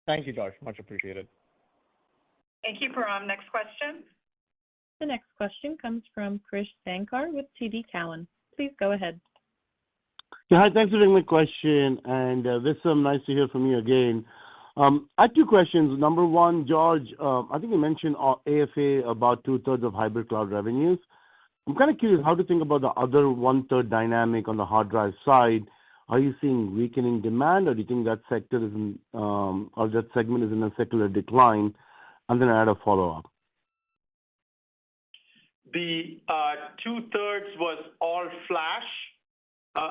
Thank you, George. Much appreciated. Thank you, Param. Next question. The next question comes from Krish Sankar with TD Cowen. Please go ahead. Yeah, hi, thanks for taking my question. And Wissam, nice to hear from you again. I have two questions. Number one, George, I think you mentioned AFA about two-thirds of hybrid cloud revenues. I'm kind of curious how to think about the other one-third dynamic on the hard drive side. Are you seeing weakening demand, or do you think that sector is in, or that segment is in a secular decline? And then I had a follow-up. The two-thirds was all flash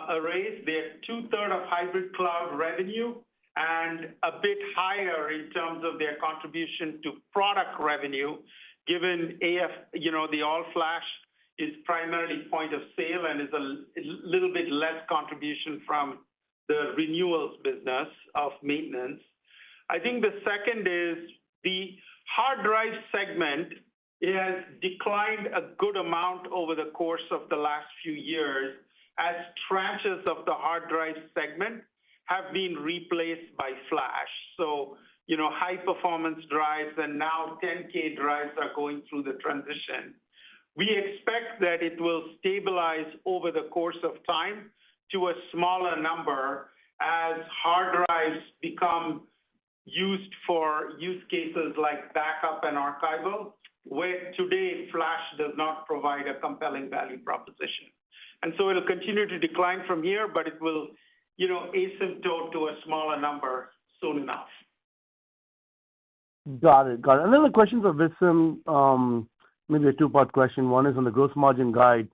arrays. They're two-thirds of hybrid cloud revenue and a bit higher in terms of their contribution to product revenue, given the all flash is primarily point of sale and is a little bit less contribution from the renewals business of maintenance. I think the second is the hard drive segment. It has declined a good amount over the course of the last few years as tranches of the hard drive segment have been replaced by flash. So, high performance drives and now 10K drives are going through the transition. We expect that it will stabilize over the course of time to a smaller number as hard drives become used for use cases like backup and archival, where today flash does not provide a compelling value proposition. And so it'll continue to decline from here, but it will, asymptote to a smaller number soon enough. Got it. And then the question for Wissam, maybe a two-part question. One is on the gross margin guide,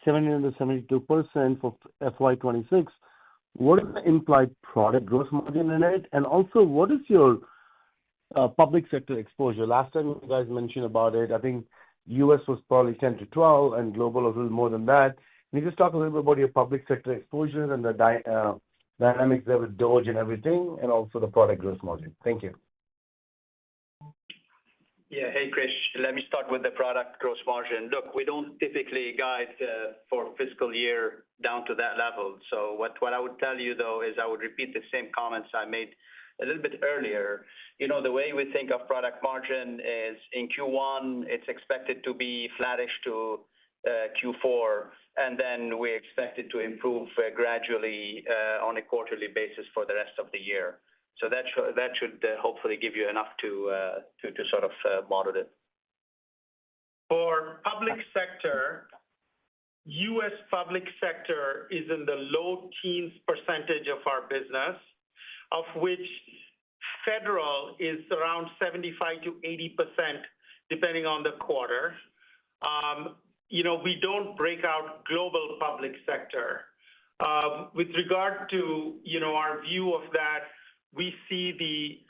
70% for FY26. What is the implied product gross margin in it? And also, what is your public sector exposure? Last time you guys mentioned about it, I think US was probably 10 to 12 and global was a little more than that. Can you just talk a little bit about your public sector exposure and the dynamics there with DOGE and everything, and also the product gross margin? Thank you. Yeah. Hey, Kris. Let me start with the product gross margin. Look, we don't typically guide for fiscal year down to that level. So what I would tell you, though, is I would repeat the same comments I made a little bit earlier. The way we think of product margin is in Q1, it's expected to be flattish to Q4, and then we expect it to improve gradually on a quarterly basis for the rest of the year. So that should hopefully give you enough to sort of model it. For public sector, U.S. public sector is in the low teens percentage of our business, of which federal is around 75 to 80%, depending on the quarter. We don't break out global public sector. With regard to, our view of that, we see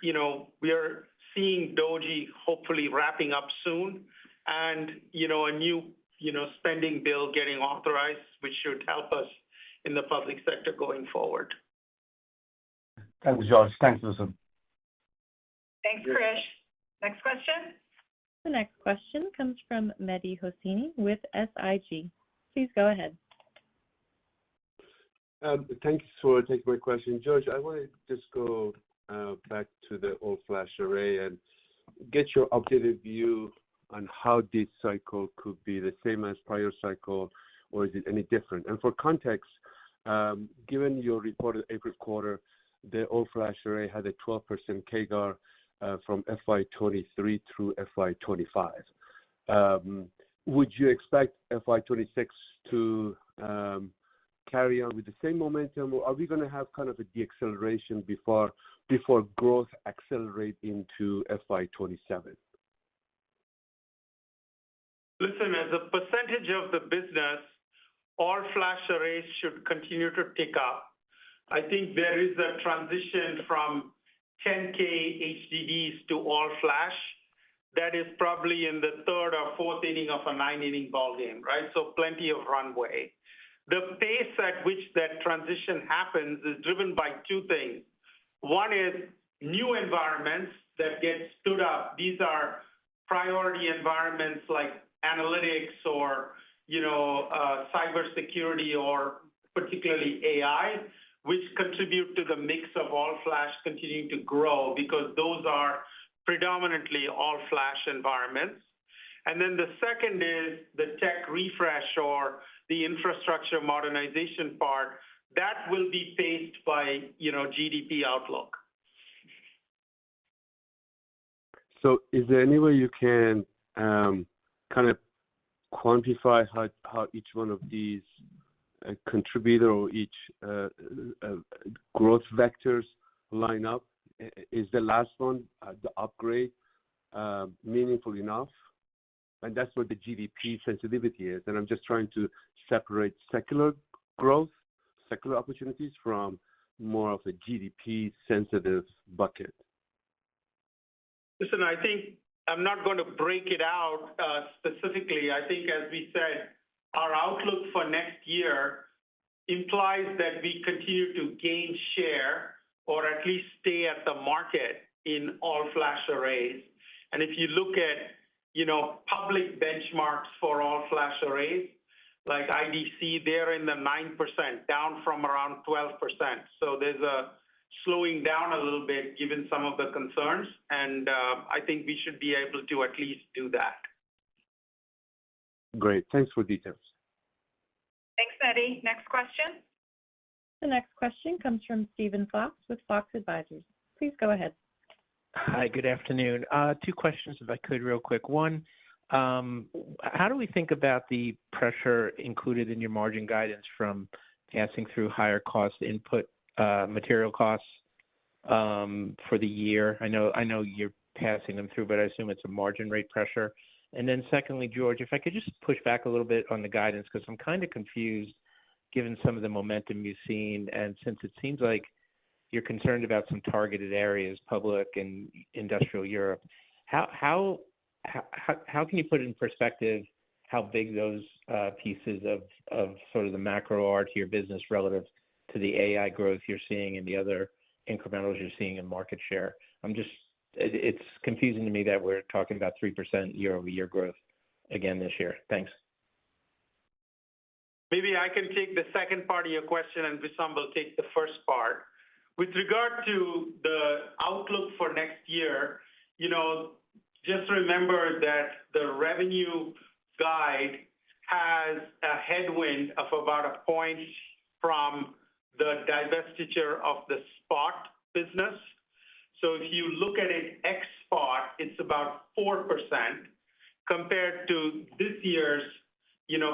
we are seeing DOGE hopefully wrapping up soon and, a new, spending bill getting authorized, which should help us in the public sector going forward. Thanks, George. Thanks, Wissam. Thanks, Krish. Next question. The next question comes from Mehdi Hosseini with SIG. Please go ahead. Thanks for taking my question. George, I want to just go back to the all-flash array and get your updated view on how this cycle could be the same as prior cycle, or is it any different? And for context, given your reported April quarter, the all-flash array had a 12% CAGR from FY23 through FY25. Would you expect FY26 to carry on with the same momentum, or are we going to have kind of a deceleration before growth accelerate into FY27? Listen, as a percentage of the business, all flash arrays should continue to tick up. I think there is a transition from 10K HDDs to all flash that is probably in the third or fourth inning of a 9-inning ballgame, right? So plenty of runway. The pace at which that transition happens is driven by two things. One is new environments that get stood up. These are priority environments like analytics or, cybersecurity or particularly AI, which contribute to the mix of all flash continuing to grow because those are predominantly all flash environments. And then the second is the tech refresh or the infrastructure modernization part that will be paced by, GDP outlook. So is there any way you can kind of quantify how each one of these contributor or each growth vectors line up? Is the last one, the upgrade, meaningful enough? And that's what the GDP sensitivity is. And I'm just trying to separate secular growth, secular opportunities from more of a GDP sensitive bucket. Listen, I think I'm not going to break it out specifically. I think, as we said, our outlook for next year implies that we continue to gain share or at least stay at the market in all-flash arrays. And if you look at, public benchmarks for all-flash arrays, like IDC, they're in the 9%, down from around 12%. So there's a slowing down a little bit given some of the concerns, and I think we should be able to at least do that. Great. Thanks for details. Thanks, Mehdi. Next question. The next question comes from Stephen Fox with Fox Advisors. Please go ahead. Hi, good afternoon. Two questions, if I could, real quick. One, how do we think about the pressure included in your margin guidance from passing through higher cost input material costs for the year? I know you're passing them through, but I assume it's a margin rate pressure. And then secondly, George, if I could just push back a little bit on the guidance, because I'm kind of confused given some of the momentum you've seen, and since it seems like you're concerned about some targeted areas, public and industrial Europe, how can you put in perspective how big those pieces of sort of the macro are to your business relative to the AI growth you're seeing and the other incrementals you're seeing in market share? It's confusing to me that we're talking about 3% year-over-year growth again this year. Thanks. Maybe I can take the second part of your question, and Wissam will take the first part. With regard to the outlook for next year, just remember that the revenue guide has a headwind of about a point from the divestiture of the spot business. So if you look at it ex-spot, it's about 4% compared to this year's,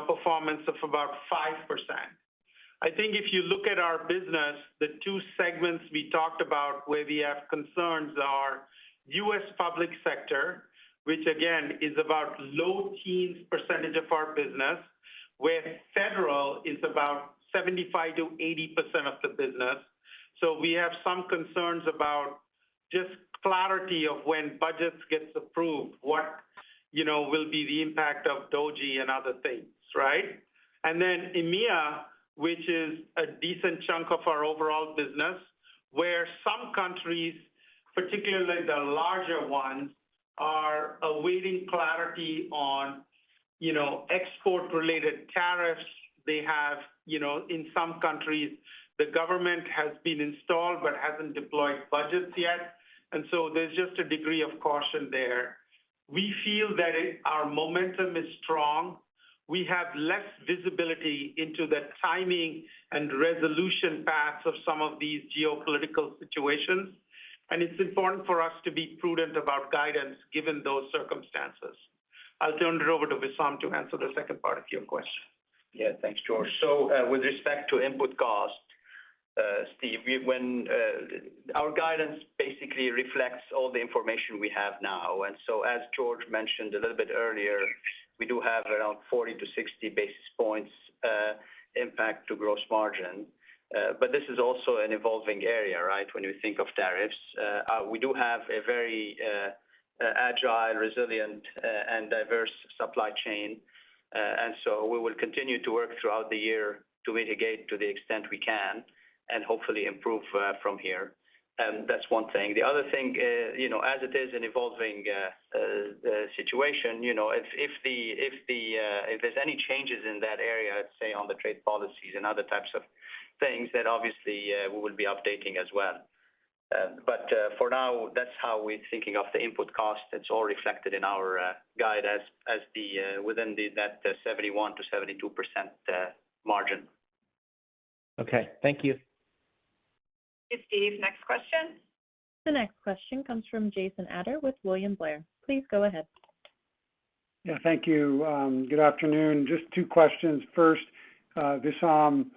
performance of about 5%. I think if you look at our business, the two segments we talked about where we have concerns are U.S. public sector, which again is about low teens percentage of our business, where federal is about 75 to 80% of the business. So we have some concerns about just clarity of when budgets gets approved, what, will be the impact of DOGE and other things, right? And then EMEA, which is a decent chunk of our overall business, where some countries, particularly the larger ones, are awaiting clarity on, export-related tariffs. They have, in some countries, the government has been installed but hasn't deployed budgets yet. And so there's just a degree of caution there. We feel that our momentum is strong. We have less visibility into the timing and resolution paths of some of these geopolitical situations. And it's important for us to be prudent about guidance given those circumstances. I'll turn it over to Wissam to answer the second part of your question. Yeah, thanks, George. So with respect to input cost, Steve, when our guidance basically reflects all the information we have now. And so as George mentioned a little bit earlier, we do have around 40 to 60 basis points impact to gross margin. But this is also an evolving area, right? When you think of tariffs, we do have a very agile, resilient, and diverse supply chain. And so we will continue to work throughout the year to mitigate to the extent we can and hopefully improve from here. And that's one thing. The other thing, as it is an evolving situation, if there's any changes in that area, let's say on the trade policies and other types of things, then obviously we will be updating as well. But for now, that's how we're thinking of the input cost. It's all reflected in our guide as within that 71 to 72% margin. Okay. Thank you. Thank you, Steve. Next question. The next question comes from Jason Ader with William Blair. Please go ahead. Yeah, thank you. Good afternoon. Just two questions. First, Wissam,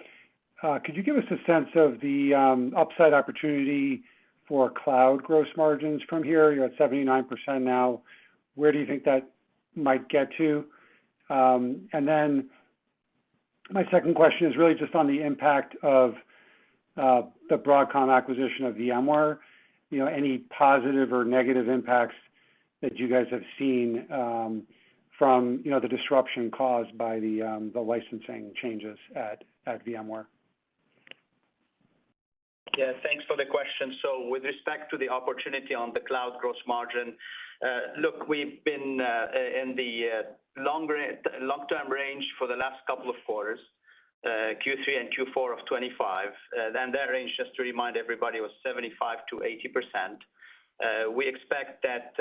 could you give us a sense of the upside opportunity for cloud gross margins from here? You're at 79% now. Where do you think that might get to? And then my second question is really just on the impact of the Broadcom acquisition of VMware. Any positive or negative impacts that you guys have seen from the disruption caused by the licensing changes at VMware? Yeah, thanks for the question. So with respect to the opportunity on the cloud gross margin, look, we've been in the long-term range for the last couple of quarters, Q3 and Q4 of 25. And that range, just to remind everybody, was 75 to 80%. We expect that,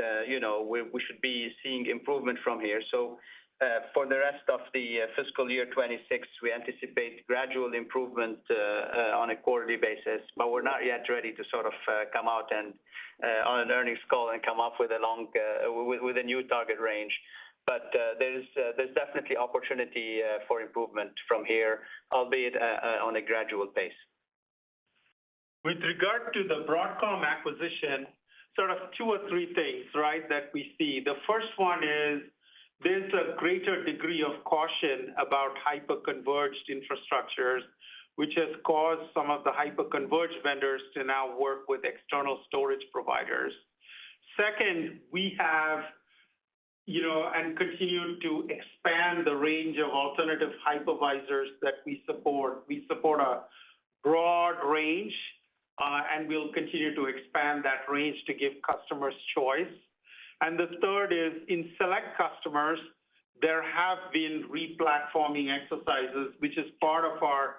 we should be seeing improvement from here. So for the rest of the fiscal year 26, we anticipate gradual improvement on a quarterly basis, but we're not yet ready to sort of come out and on an earnings call and come up with a new target range. But there's definitely opportunity for improvement from here, albeit on a gradual pace. With regard to the Broadcom acquisition, sort of two or three things, right, that we see. The first one is there's a greater degree of caution about hyper-converged infrastructures, which has caused some of the hyper-converged vendors to now work with external storage providers. Second, we have, and continue to expand the range of alternative hypervisors that we support. We support a broad range, and we'll continue to expand that range to give customers choice. And the third is, in select customers, there have been replatforming exercises, which is part of our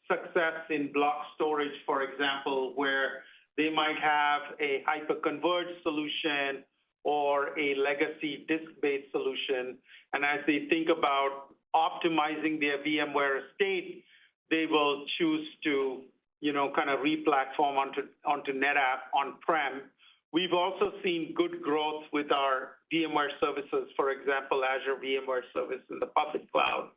success in block storage, for example, where they might have a hyper-converged solution or a legacy disk-based solution. And as they think about optimizing their VMware estate, they will choose to, kind of replatform onto NetApp on-prem. We've also seen good growth with our VMware services, for example, Azure VMware Service in the public cloud.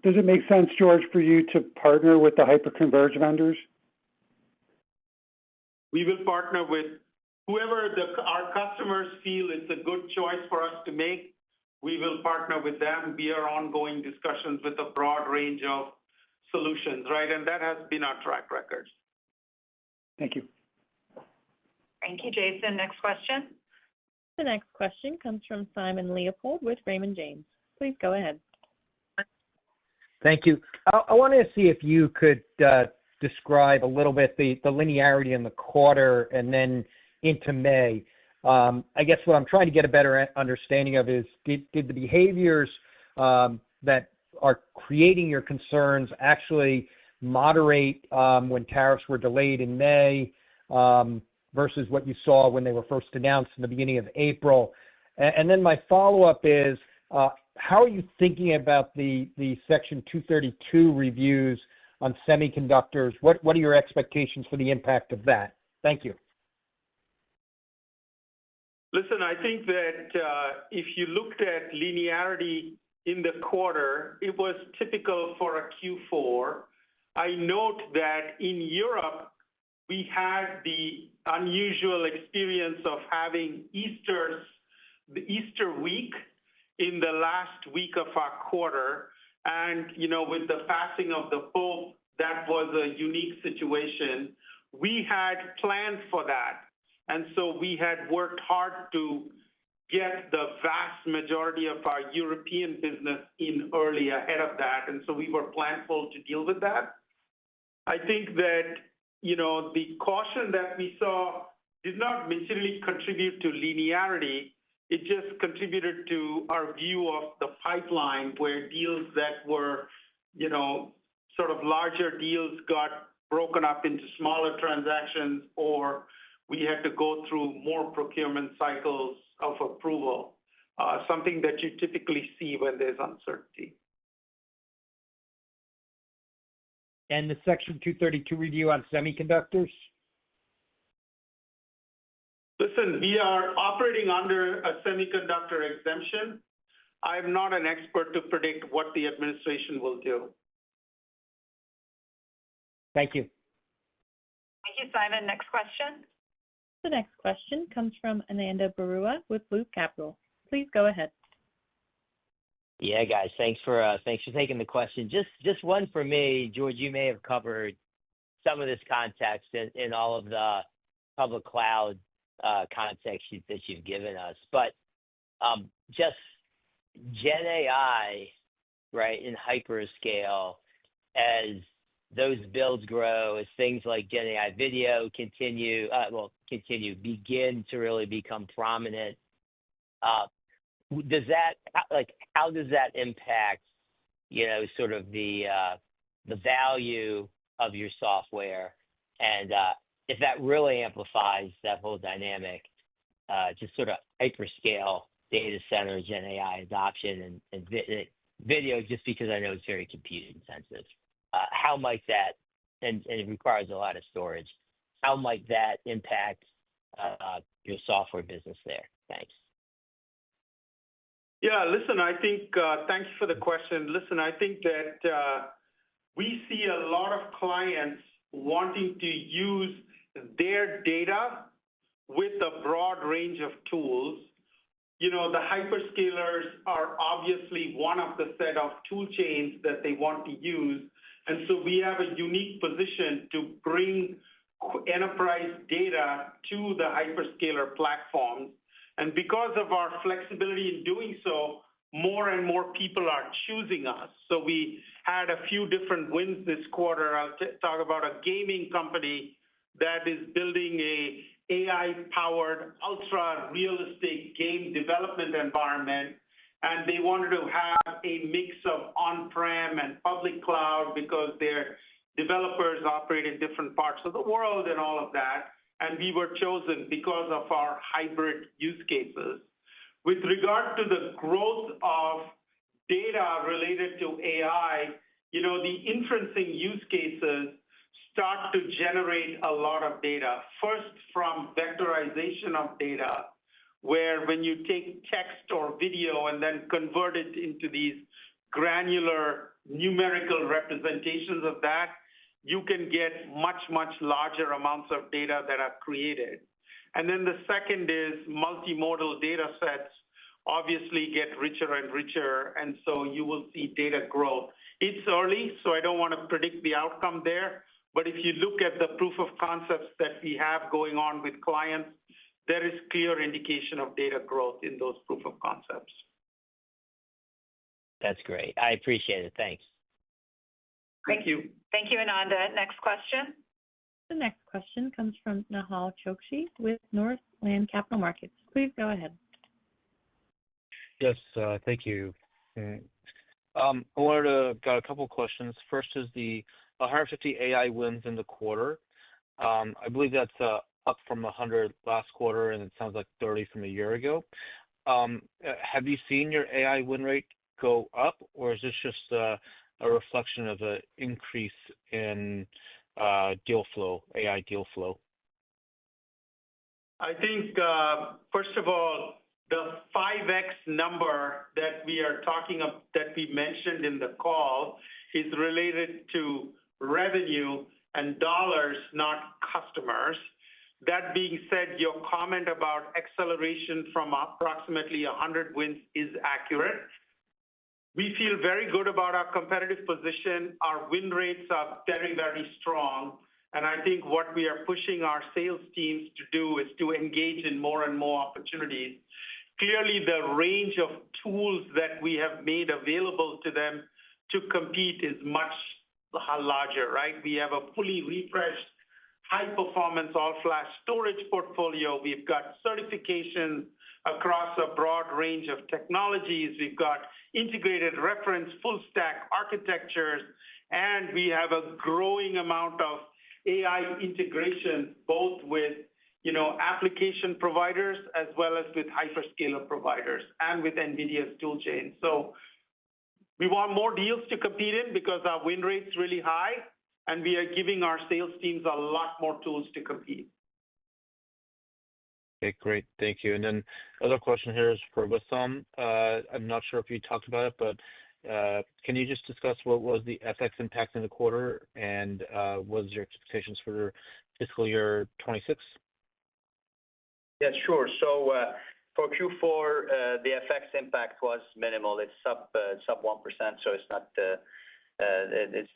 Does it make sense, George, for you to partner with the hyper-converged vendors? We will partner with whoever our customers feel it's a good choice for us to make. We will partner with them. We are ongoing discussions with a broad range of solutions, right? And that has been our track record. Thank you. Thank you, Jason. Next question. The next question comes from Simon Leopold with Raymond James. Please go ahead. Thank you. I wanted to see if you could describe a little bit the linearity in the quarter and then into May. I guess what I'm trying to get a better understanding of is, did the behaviors that are creating your concerns actually moderate when tariffs were delayed in May versus what you saw when they were first announced in the beginning of April? And then my follow-up is, how are you thinking about the Section 232 reviews on semiconductors? What are your expectations for the impact of that? Thank you. Listen, I think that if you looked at linearity in the quarter, it was typical for a Q4. I note that in Europe, we had the unusual experience of having the Easter week in the last week of our quarter. And, with the passing of the Pope, that was a unique situation. We had planned for that. And so we had worked hard to get the vast majority of our European business in early ahead of that. And so we were planful to deal with that. I think that, the caution that we saw did not materially contribute to linearity. It just contributed to our view of the pipeline, where deals that were, sort of larger deals got broken up into smaller transactions, or we had to go through more procurement cycles of approval, something that you typically see when there's uncertainty. and the Section 232 review on semiconductors? Listen, we are operating under a semiconductor exemption. I'm not an expert to predict what the administration will do. Thank you. Thank you, Simon. Next question. The next question comes from Ananda Baruah with Loop Capital. Please go ahead. Yeah, guys, thanks for taking the question. Just one for me, George. You may have covered some of this context in all of the public cloud context that you've given us, but just Gen AI, right, in hyperscale, as those builds grow, as things like Gen AI video begin to really become prominent. Does that, how does that impact, sort of the value of your software? And if that really amplifies that whole dynamic, just sort of hyperscale data center, Gen AI adoption and video, just because I know it's very compute intensive. How might that, and it requires a lot of storage, how might that impact your software business there? Thanks. Yeah, listen, I think, thank you for the question. Listen, I think that we see a lot of clients wanting to use their data with a broad range of tools. The hyperscalers are obviously one of the set of tool chains that they want to use. And so we have a unique position to bring enterprise data to the hyperscaler platforms. And because of our flexibility in doing so, more and more people are choosing us. So we had a few different wins this quarter. I'll talk about a gaming company that is building a AI-powered, ultra-realistic game development environment. And they wanted to have a mix of on-prem and public cloud because their developers operate in different parts of the world and all of that. And we were chosen because of our hybrid use cases. With regard to the growth of data related to AI, the inferencing use cases start to generate a lot of data. First, from vectorization of data, where when you take text or video and then convert it into these granular numerical representations of that, you can get much, much larger amounts of data that are created. And then the second is multimodal data sets obviously get richer and richer, and so you will see data grow. It's early, so I don't want to predict the outcome there, but if you look at the proof of concepts that we have going on with clients, there is clear indication of data growth in those proof of concepts. That's great. I appreciate it. Thanks. Thank you. Thank you, Ananda. Next question. The next question comes from Nehal Chokshi with Northland Capital Markets. Please go ahead. Yes, thank you. I got a couple of questions. First is the 150 AI wins in the quarter. I believe that's up from 100 last quarter, and it sounds like 30 from a year ago. Have you seen your AI win rate go up, or is this just a reflection of an increase in deal flow, AI deal flow? I think, first of all, the 5x number that we are talking of, that we mentioned in the call, is related to revenue and dollars, not customers. That being said, your comment about acceleration from approximately 100 wins is accurate. We feel very good about our competitive position. Our win rates are very, very strong. And I think what we are pushing our sales teams to do is to engage in more and more opportunities. Clearly, the range of tools that we have made available to them to compete is much larger, right? We have a fully refreshed high-performance all-flash storage portfolio. We've got certifications across a broad range of technologies. We've got integrated reference full-stack architectures, and we have a growing amount of AI integration, both with application providers as well as with hyperscaler providers and with NVIDIA's tool chain. So we want more deals to compete in because our win rate's really high, and we are giving our sales teams a lot more tools to compete. Okay, great. Thank you. And then other question here is for Wissam. I'm not sure if you talked about it, but can you just discuss what was the FX impact in the quarter and what is your expectations for fiscal year 26? Yeah, sure. So for Q4, the FX impact was minimal. It's sub 1%, so it's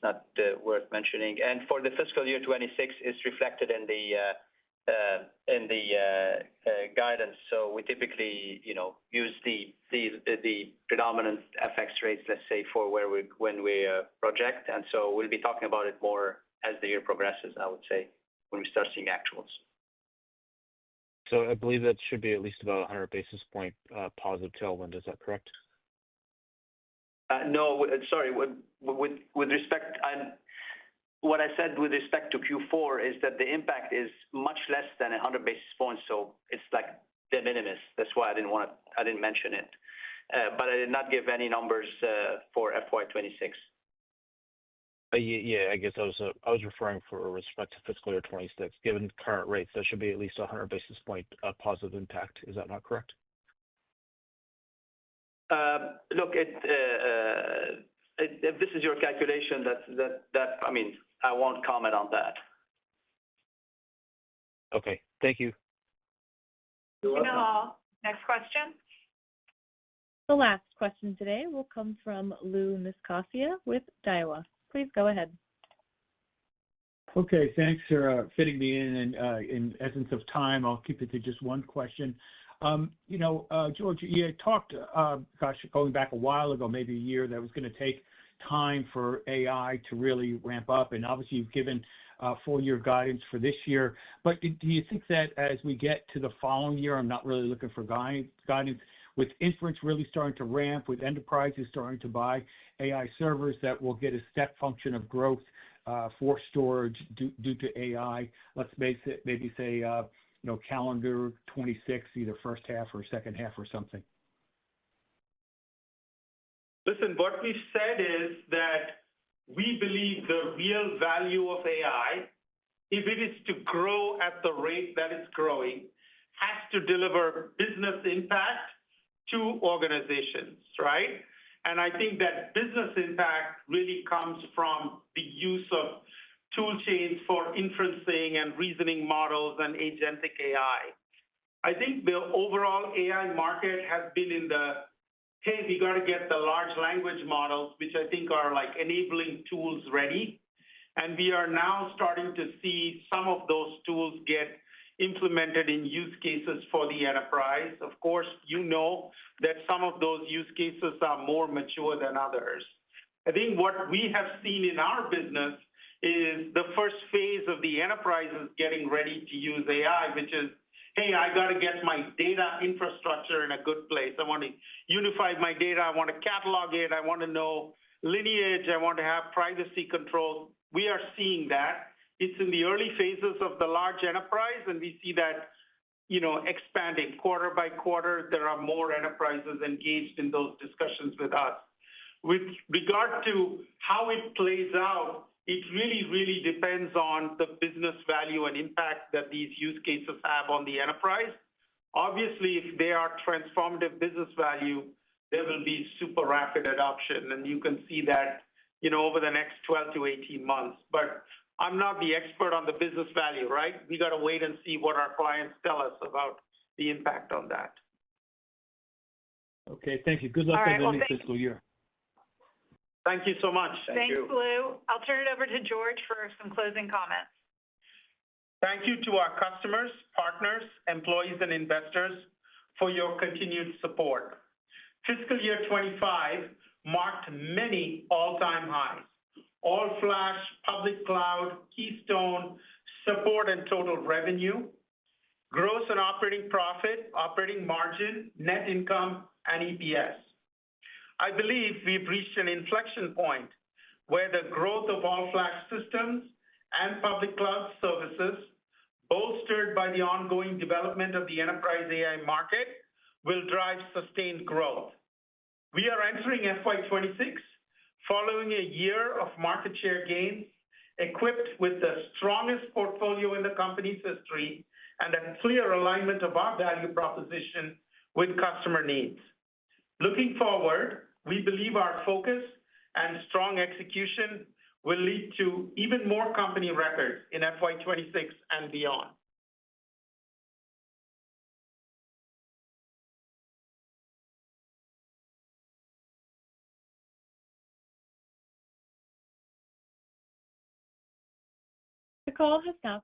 not worth mentioning. And for the fiscal year 26, it's reflected in the guidance. So we typically, use the predominant FX rates, let's say, for when we project. And so we'll be talking about it more as the year progresses, I would say, when we start seeing actuals. So I believe that should be at least about 100 basis point positive tailwind. Is that correct? No, sorry. With respect, what I said with respect to Q4 is that the impact is much less than 100 basis points. So it's like de minimis. That's why I didn't mention it. But I did not give any numbers for FY26. Yeah, I guess I was referring for respect to fiscal year 26. Given current rates, there should be at least 100 basis point positive impact. Is that not correct? Look, if this is your calculation, I mean, I won't comment on that. Okay, thank you. Thank you, Nahal. Next question. The last question today will come from Lou Miscasia with Daiwa. Please go ahead. Okay, thanks for fitting me in. And in essence of time, I'll keep it to just one question. George, you talked, going back a while ago, maybe a year, that was going to take time for AI to really ramp up. And obviously, you've given full-year guidance for this year. But do you think that as we get to the following year, I'm not really looking for guidance, with inference really starting to ramp, with enterprises starting to buy AI servers, that will get a step function of growth for storage due to AI? Let's maybe say, calendar 26, either first half or second half or something. Listen, what we've said is that we believe the real value of AI, if it is to grow at the rate that it's growing, has to deliver business impact to organizations, right? And I think that business impact really comes from the use of tool chains for inferencing and reasoning models and agentic AI. I think the overall AI market has been in the, hey, we got to get the large language models, which I think are like enabling tools ready. And we are now starting to see some of those tools get implemented in use cases for the enterprise. Of course, that some of those use cases are more mature than others. I think what we have seen in our business is the first phase of the enterprises getting ready to use AI, which is, hey, I got to get my data infrastructure in a good place. I want to unify my data. I want to catalog it. I want to know lineage. I want to have privacy control. We are seeing that. It's in the early phases of the large enterprise, and we see that, expanding quarter by quarter. There are more enterprises engaged in those discussions with us. With regard to how it plays out, it really, really depends on the business value and impact that these use cases have on the enterprise. Obviously, if they are transformative business value, there will be super rapid adoption, and you can see that, over the next 12 to 18 months. But I'm not the expert on the business value, right? We got to wait and see what our clients tell us about the impact on that. Okay, thank you. Good luck on the new fiscal year. Thank you so much. Thanks, Lou. I'll turn it over to George for some closing comments. Thank you to our customers, partners, employees, and investors for your continued support. Fiscal year 25 marked many all-time highs: all-flash, public cloud, Keystone, support and total revenue, gross and operating profit, operating margin, net income, and EPS. I believe we've reached an inflection point where the growth of all-flash systems and public cloud services, bolstered by the ongoing development of the enterprise AI market, will drive sustained growth. We are entering FY26 following a year of market share gains equipped with the strongest portfolio in the company's history and a clear alignment of our value proposition with customer needs. Looking forward, we believe our focus and strong execution will lead to even more company records in FY26 and beyond. The call has now